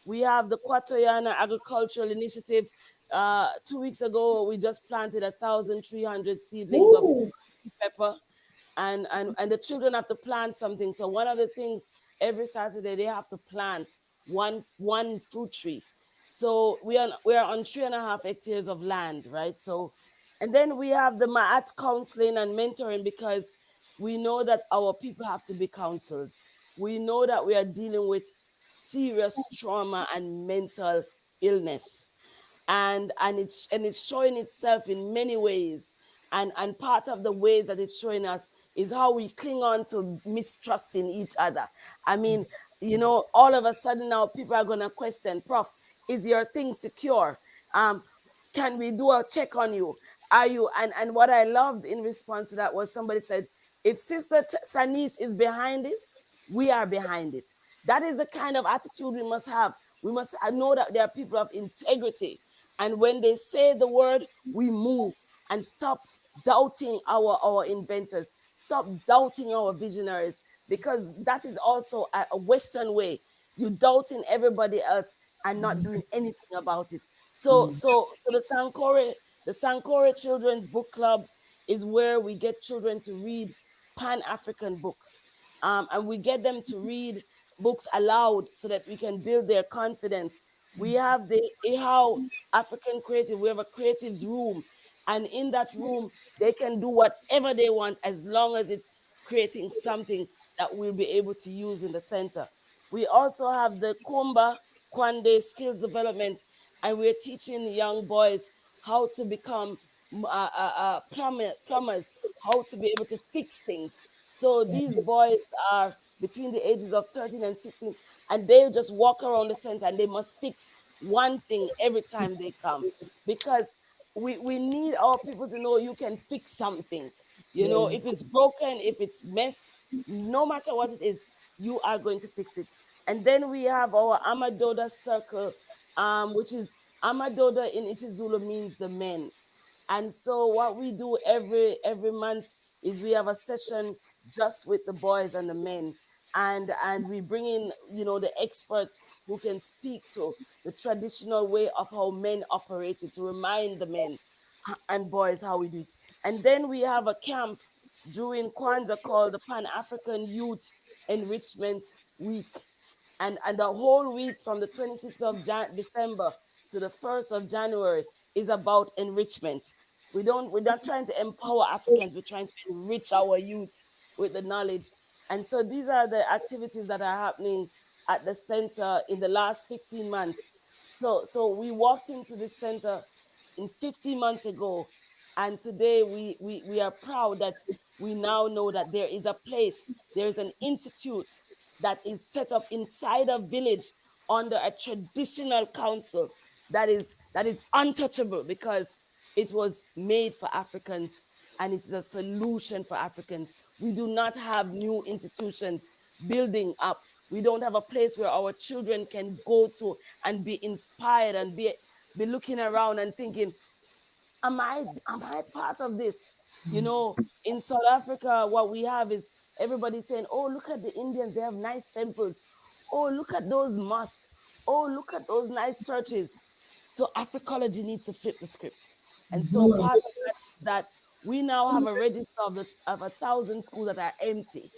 We have the Quatoyana Agricultural Initiative. 2 weeks ago, we just planted 1,300 seedlings of Ooh. pepper, and the children have to plant something. So one of the things, every Saturday they have to plant one fruit tree. So we are on 3.5 hectares of land, right? So, and then we have the Ma'at counseling and mentoring, because we know that our people have to be counseled. We know that we are dealing with serious trauma and mental illness, and it's showing itself in many ways, and part of the ways that it's showing us is how we cling on to mistrusting each other. I mean, all of a sudden now people are going to question, Prof, is your thing secure? Can we do a check on you? Are you? And what I loved in response to that was somebody said, if Sister Shanice is behind this, we are behind it. That is the kind of attitude we must have. We must know that there are people of integrity, and when they say the word, we move, and stop doubting our inventors, stop doubting our visionaries, because that is also a Western way. You doubting everybody else and not doing anything about it. So the Sankore Children's Book Club is where we get children to read Pan-African books, and we get them to read books aloud so that we can build their confidence. We have the how African Creative. We have a creatives room, and in that room they can do whatever they want as long as it's creating something that we'll be able to use in the center. We also have the Kumba Kwande skills development, and we're teaching young boys how to become plumbers, how to be able to fix things. So these boys are between the ages of 13 and 16, and they just walk around the center and they must fix one thing every time they come, because we need our people to know you can fix something. If it's broken, if it's messed, no matter what it is, you are going to fix it. And then we have our Amadoda circle, which is Amadoda in isiZulu means the men. And so what we do every month is we have a session just with the boys and the men, and we bring in the experts who can speak to the traditional way of how men operated, to remind the men and boys how we do it. And then we have a camp during Kwanzaa called the Pan-African Youth Enrichment Week, and the whole week from the 26th of December to the 1st of January is about enrichment. We're not trying to empower Africans, we're trying to enrich our youth with the knowledge. And so these are the activities that are happening at the center in the last 15 months. So we walked into the center in 15 months ago, and today we are proud that we now know that there is a place, there is an institute that is set up inside a village under a traditional council that is untouchable, because it was made for Africans and it is a solution for Africans. We do not have new institutions building up. We don't have a place where our children can go to and be inspired and be looking around and thinking, am I part of this? You know, in South Africa, what we have is everybody saying, oh, look at the Indians, they have nice temples. Oh, look at those mosques. Oh, look at those nice churches. So Africology needs to flip the script. And so part of that is that we now have a register of 1,000 schools that are empty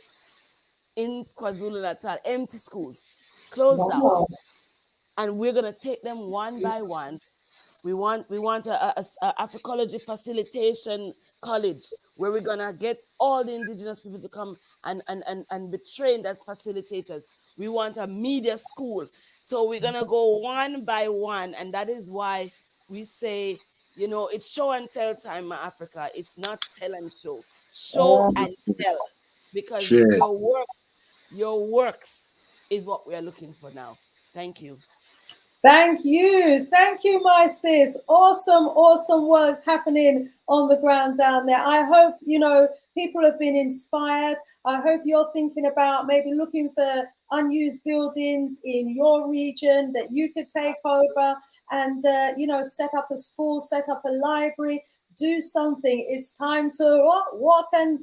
in KwaZulu-Natal, empty schools, closed down. And we're going to take them one by one. We want a Africology facilitation college where we're gonna get all the indigenous people to come and be trained as facilitators. We want a media school. So we're gonna go one by one, and that is why we say, you know, it's show and tell time, Africa. It's not tell and show. Show and tell, because Sure. your works is what we are looking for now. Thank you. Thank you, my sis. Awesome works happening on the ground down there. I hope, you know, people have been inspired. I hope you're thinking about maybe looking for unused buildings in your region that you could take over and, you know, set up a school, set up a library, do something. It's time to walk and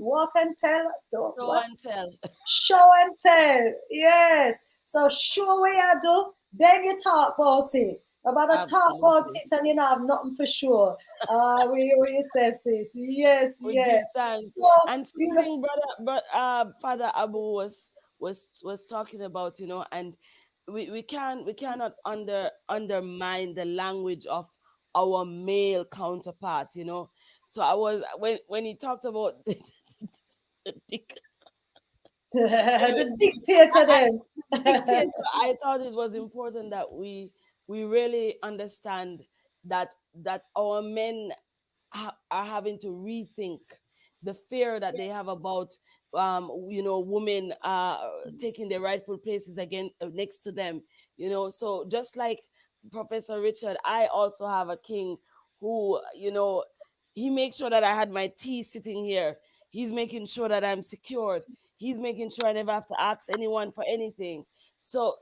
tell. Show and tell. Show and tell. Yes. So show what you do. Then you talk about it. About a talk about it, and you know, have nothing for sure. What you say, sis? Yes, yes. So, and something, Father Abu was talking about, you know, and we cannot undermine the language of our male counterpart, you know. So I was when he talked about the dictator then. I thought it was important that we really understand that our men are having to rethink the fear that they have about you know, women taking their rightful places again next to them, you know. So just like Professor Richard, I also have a king who, you know, he makes sure that I had my tea sitting here. He's making sure that I'm secured. He's making sure I never have to ask anyone for anything. So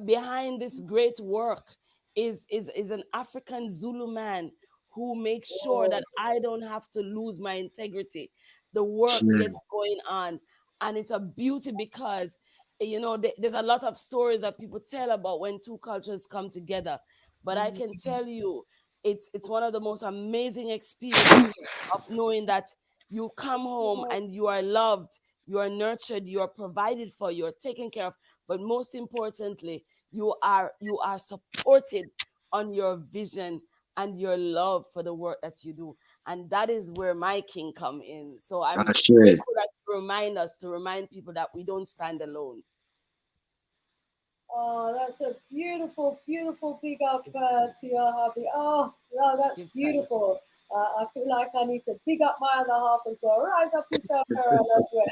behind this great work is an African Zulu man who makes sure that I don't have to lose my integrity. The work gets going on, and it's a beauty because, you know, there's a lot of stories that people tell about when two cultures come together. But I can tell you, it's one of the most amazing experiences of knowing that you come home and you are loved, you are nurtured, you are provided for, you are taken care of, but most importantly, you are supported on your vision and your love for the work that you do. And that is where my king come in. So I'm grateful that you remind people that we don't stand alone. Oh, that's a beautiful big up to your hubby. Oh, no, that's beautiful. I feel like I need to big up my other half as well. Rise up yourself, Carol, as well.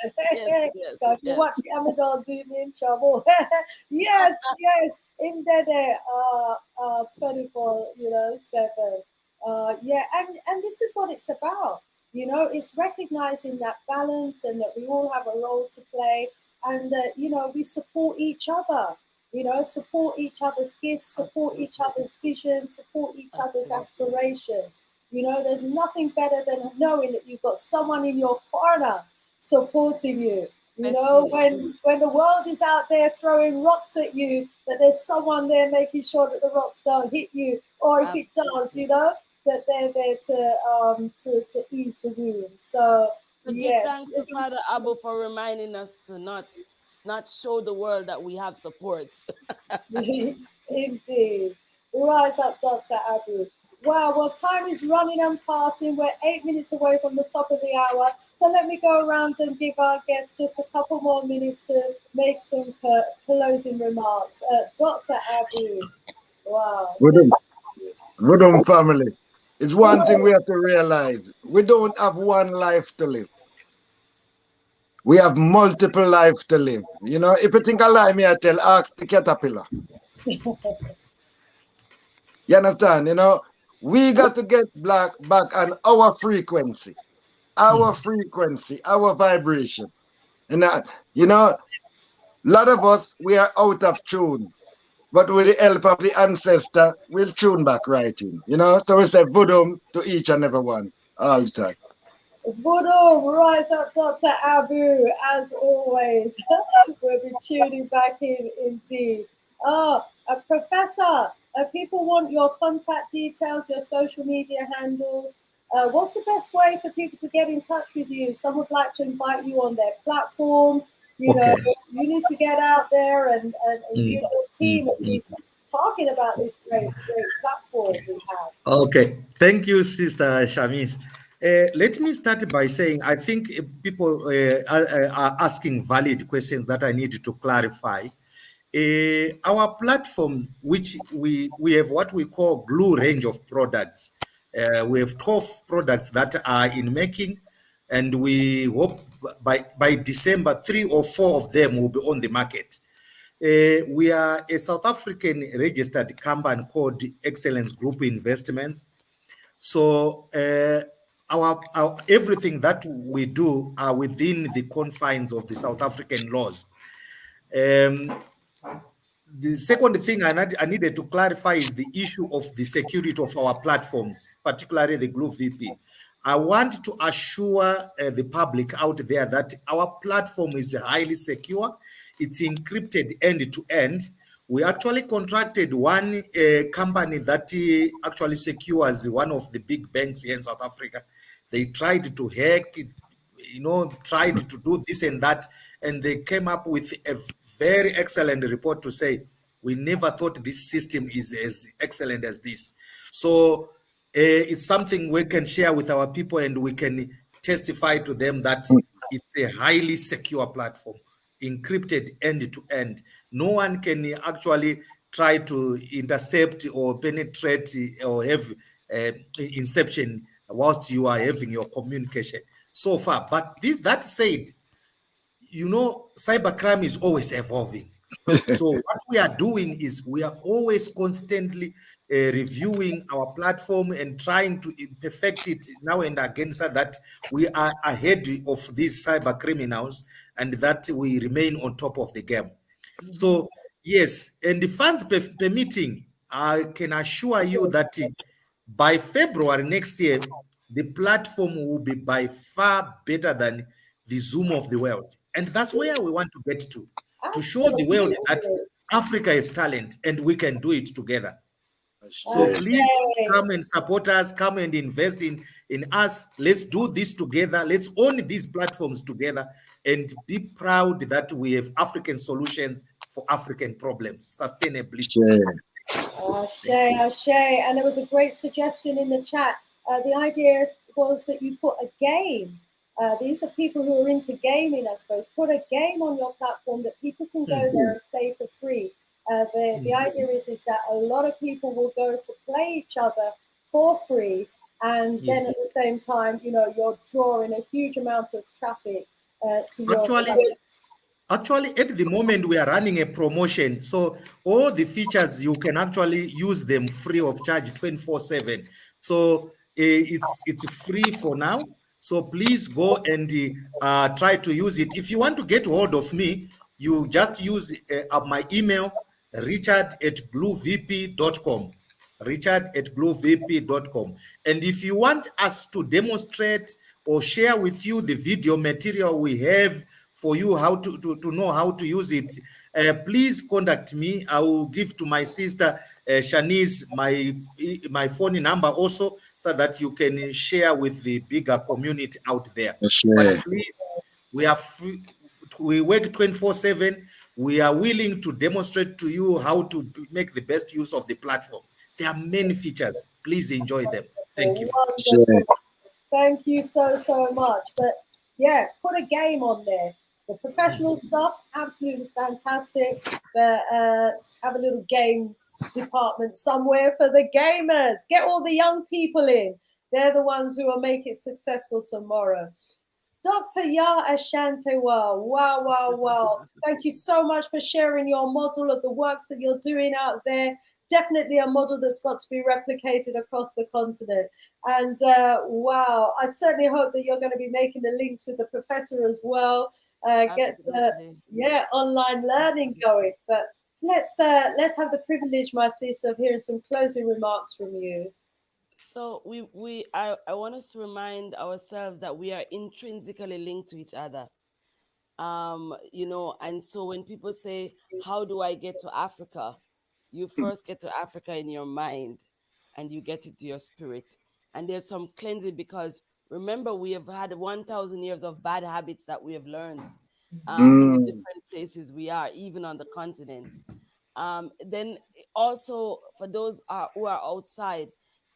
If you watch the Amador, do me in trouble. yes, in there, 24, you know, 7. Yeah, and this is what it's about. You know, it's recognizing that balance and that we all have a role to play, and that, you know, we support each other. You know, support each other's gifts, support each other's vision, support each other's aspirations. You know, there's nothing better than knowing that you've got someone in your corner supporting you. You know, when the world is out there throwing rocks at you, that there's someone there making sure that the rocks don't hit you, or if it does, you know, that they're there to ease the wounds. So give thanks to Father Abu for reminding us to not show the world that we have supports. Indeed. Rise up, Dr. Abu. Wow, well, time is running and passing. We're 8 minutes away from the top of the hour. So let me go around and give our guests just a couple more minutes to make some closing remarks. Dr. Abu, wow. Vodum family, it's one thing we have to realize. We don't have one life to live. We have multiple lives to live. You know, if you think I lie, me I tell, ask the caterpillar. You understand? You know, we got to get back on our frequency, our vibration. And, you know, a lot of us, we are out of tune. but with the help of the ancestor, we'll tune back right in. You know, so we say voodoo to each and every one all the time. Voodoo, rise up, Dr. Abu, as always. We'll be tuning back in indeed. Professor, people want your contact details, your social media handles. What's the best way for people to get in touch with you? Some would like to invite you on their platforms. You know, you need to get out there and use your team and keep talking about this great platform we have. Okay, thank you, Sister Shamis. Let me start by saying I think people are asking valid questions that I need to clarify. Our platform, which we have what we call glue range of products. We have 12 products that are in making, and we hope by December 3 or 4 of them will be on the market. We are a South African registered company called Excellence Group Investments. So our everything that we do are within the confines of the South African laws. The second thing I needed to clarify is the issue of the security of our platforms, particularly the Glue VP. I want to assure the public out there that our platform is highly secure. It's encrypted end to end. We actually contracted one company that actually secures one of the big banks here in South Africa. They tried to hack it, tried to do this and that, and they came up with a very excellent report to say, we never thought this system is as excellent as this. So it's something we can share with our people, and we can testify to them that it's a highly secure platform, encrypted end to end. No one can actually try to intercept or penetrate or have inception whilst you are having your communication so far. But that said, cybercrime is always evolving. So what we are doing is we are always constantly reviewing our platform and trying to perfect it now and again, so that we are ahead of these cyber criminals and that we remain on top of the game. So yes, and the funds permitting, I can assure you that by February next year, the platform will be by far better than the Zoom of the world. And that's where we want to get to show the world that Africa is talent and we can do it together. So please come and support us, come and invest in us. Let's do this together. Let's own these platforms together and be proud that we have African solutions for African problems, sustainably. Ashe. And there was a great suggestion in the chat. The idea was that you put a game. These are people who are into gaming, I suppose. Put a game on your platform that people can go there and play for free. The idea is that a lot of people will go to play each other for free, and then at the same time, you're drawing a huge amount of traffic to your site. Actually, at the moment, we are running a promotion. So all the features, you can actually use them free of charge 24/7. So it's free for now. So please go and try to use it. If you want to get hold of me, you just use my email, richard@bluevp.com. richard@bluevp.com. And if you want us to demonstrate or share with you the video material we have for you how to know how to use it, please contact me. I will give to my sister Shanice my phone number also, so that you can share with the bigger community out there. But please, we are free. We work 24/7. We are willing to demonstrate to you how to make the best use of the platform. There are many features. Please enjoy them. Thank you. Wonderful. Thank you so much. But yeah, put a game on there. The professional stuff, absolutely fantastic. But have a little game department somewhere for the gamers. Get all the young people in. They're the ones who will make it successful tomorrow. Dr. Ya Ashantewa, wow. Thank you so much for sharing your model of the works that you're doing out there. Definitely a model that's got to be replicated across the continent. And wow, I certainly hope that you're going to be making the links with the professor as well. Get the online learning going. But let's have the privilege, my sister, of hearing some closing remarks from you. So I want us to remind ourselves that we are intrinsically linked to each other. And so when people say, how do I get to Africa? You first get to Africa in your mind, and you get it to your spirit. And there's some cleansing, because remember, we have had 1,000 years of bad habits that we have learned in the different places we are, even on the continent. Then also, for those who are outside,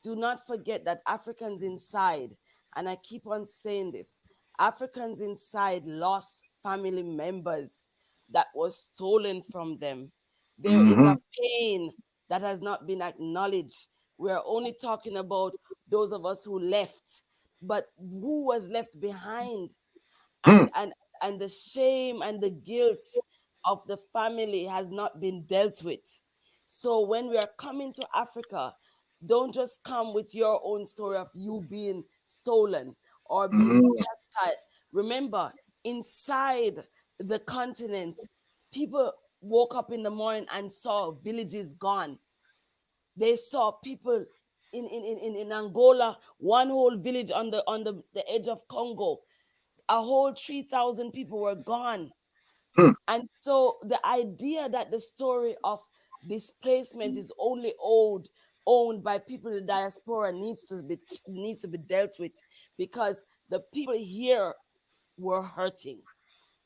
do not forget that Africans inside, and I keep on saying this, Africans inside lost family members that was stolen from them. There is a pain that has not been acknowledged. We're only talking about those of us who left, but who was left behind? And the shame and the guilt of the family has not been dealt with. So when we are coming to Africa, don't just come with your own story of you being stolen or being chastised. Remember, inside the continent, people woke up in the morning and saw villages gone. They saw people in Angola, one whole village on the edge of Congo, a whole 3,000 people were gone. And so the idea that the story of displacement is only owned by people in the diaspora needs to be dealt with, because the people here were hurting.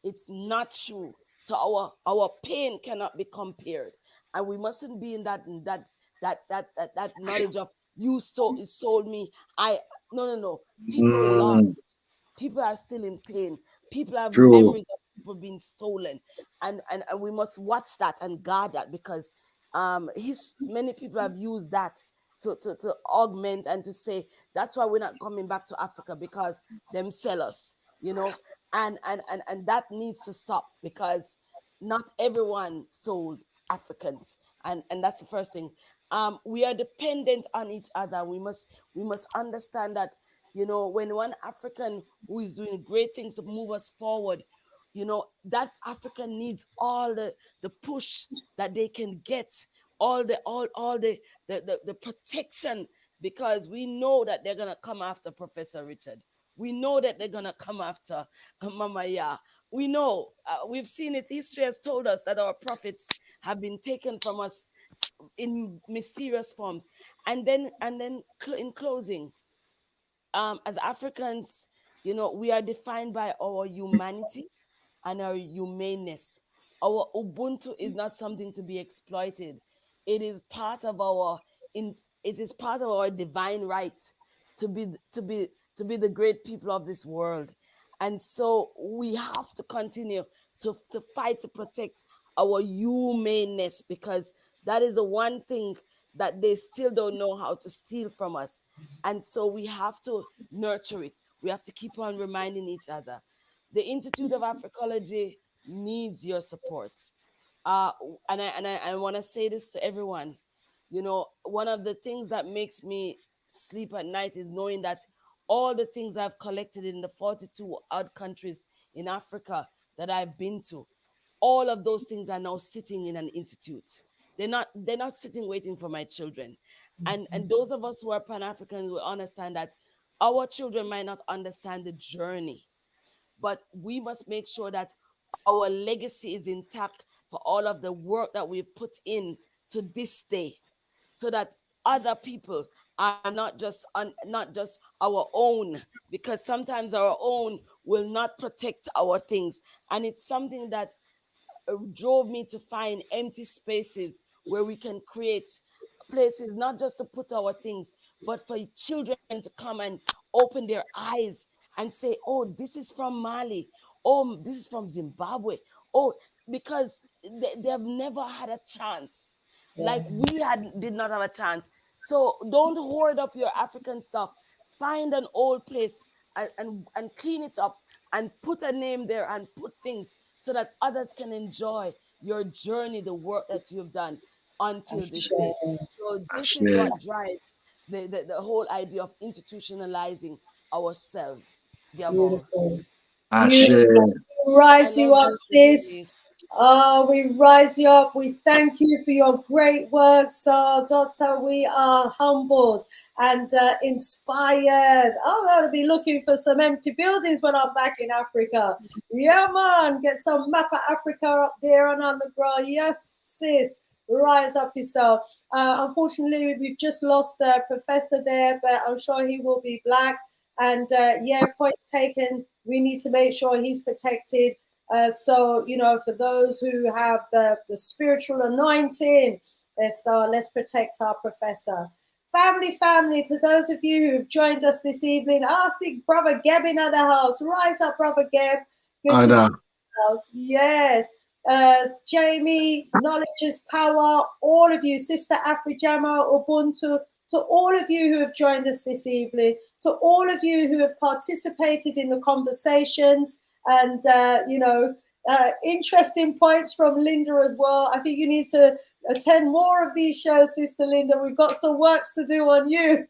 It's not true. So our pain cannot be compared, and we mustn't be in that knowledge of you sold me. No. People lost. People are still in pain. People have True. memories of people being stolen, and we must watch that and guard that, because many people have used that to augment and to say that's why we're not coming back to Africa, because them sell us, and that needs to stop, because not everyone sold Africans, and that's the first thing. We are dependent on each other. We must understand that, when one African who is doing great things to move us forward, that African needs all the push that they can get, all the protection, because we know that they're gonna come after Professor Richard. We know that they're gonna come after Mama Ya. We know, we've seen it. History has told us that our prophets have been taken from us in mysterious forms. And then in closing, as Africans, we are defined by our humanity and our humaneness. Our Ubuntu is not something to be exploited. It is part of our in it is part of our divine right to be the great people of this world. And so we have to continue to fight to protect our humaneness, because that is the one thing that they still don't know how to steal from us. And so we have to nurture it. We have to keep on reminding each other. The Institute of Africology needs your support. Uh, and I want to say this to everyone. One of the things that makes me sleep at night is knowing that all the things I've collected in the 42 odd countries in Africa that I've been to, all of those things are now sitting in an institute. They're not sitting waiting for my children. And those of us who are Pan-Africans will understand that our children might not understand the journey, but we must make sure that our legacy is intact for all of the work that we've put in to this day, so that other people are not just our own, because sometimes our own will not protect our things. And it's something that drove me to find empty spaces where we can create places, not just to put our things, but for children to come and open their eyes and say, oh, this is from Mali, oh, this is from Zimbabwe, oh, because they have never had a chance Yeah. like did not have a chance. So don't hoard up your African stuff. Find an old place and clean it up and put a name there and put things so that others can enjoy your journey, the work that you've done until this day. So this is Ashe. what drives the whole idea of institutionalizing ourselves. Gabon. Beautiful. Ashe. Beautiful. I Rise you love up, you, Sister sis. Denise. Oh, we rise you up. We thank you for your great work, so Doctor. We are humbled and inspired. I'm going to be looking for some empty buildings when I'm back in Africa. Yeah, man. Get some map of Africa up there and on the ground. Yes, sis. Rise up yourself. Unfortunately, we've just lost a professor there, but I'm sure he will be back. And yeah, point taken. We need to make sure he's protected. So, you know, for those who have the spiritual anointing, let's protect our professor. Family, to those of you who have joined us this evening, I see Brother Geb in the house. Rise up, Brother Geb. Good to see you in the house. Yes. Jamie, knowledge is power. All of you, Sister Afrijama, Ubuntu, to all of you who have joined us this evening, to all of you who have participated in the conversations, and you know, interesting points from Linda as well. I think you need to attend more of these shows, Sister Linda. We've got some works to do on you.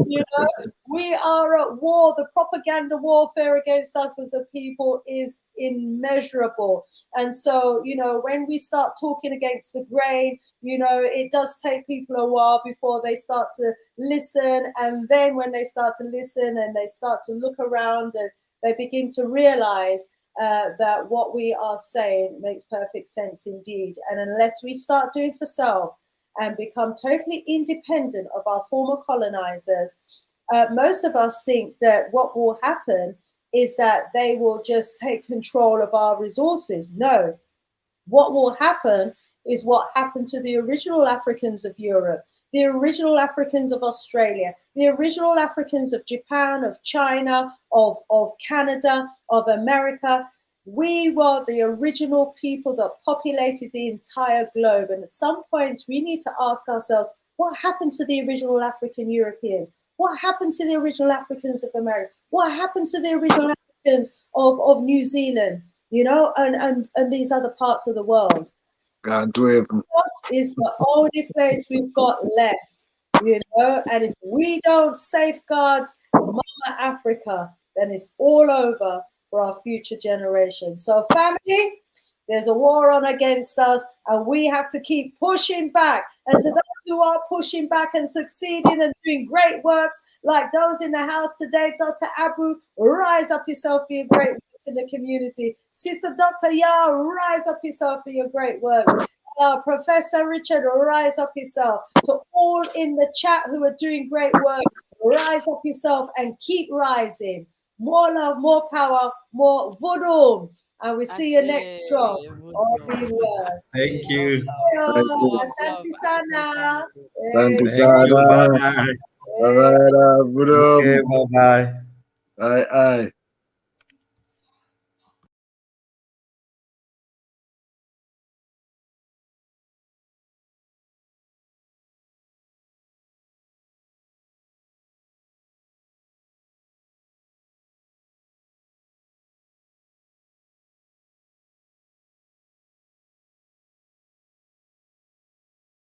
You know, we are at war. The propaganda warfare against us as a people is immeasurable. And so, you know, when we start talking against the grain, you know, it does take people a while before they start to listen. And then when they start to listen and they start to look around, and they begin to realize that what we are saying makes perfect sense indeed. And unless we start doing for self and become totally independent of our former colonizers, most of us think that what will happen is that they will just take control of our resources. No, what will happen is what happened to the original Africans of Europe, the original Africans of Australia, the original Africans of Japan, of China, of Canada, of America. We were the original people that populated the entire globe. And at some points, we need to ask ourselves, what happened to the original African Europeans? What happened to the original Africans of America? What happened to the original Africans of New Zealand, you know, and these other parts of the world? God do is the only place we've got left, you know, and if we don't safeguard Mama Africa, then it's all over for our future generations. So family, there's a war on against us, and we have to keep pushing back. And to those who are pushing back and succeeding and doing great works, like those in the house today, Dr. Abu, rise up yourself for your great works in the community. Sister Dr. Yah, rise up yourself for your great works. Professor Richard, rise up yourself. To all in the chat who are doing great work, rise up yourself and keep rising. More love, more power, more voodoo. And we see you next drop. All being well. Thank you. Asante sana. Thank you, Thank you. Sana. Bye. All right, Okay, bye-bye. Aye, aye.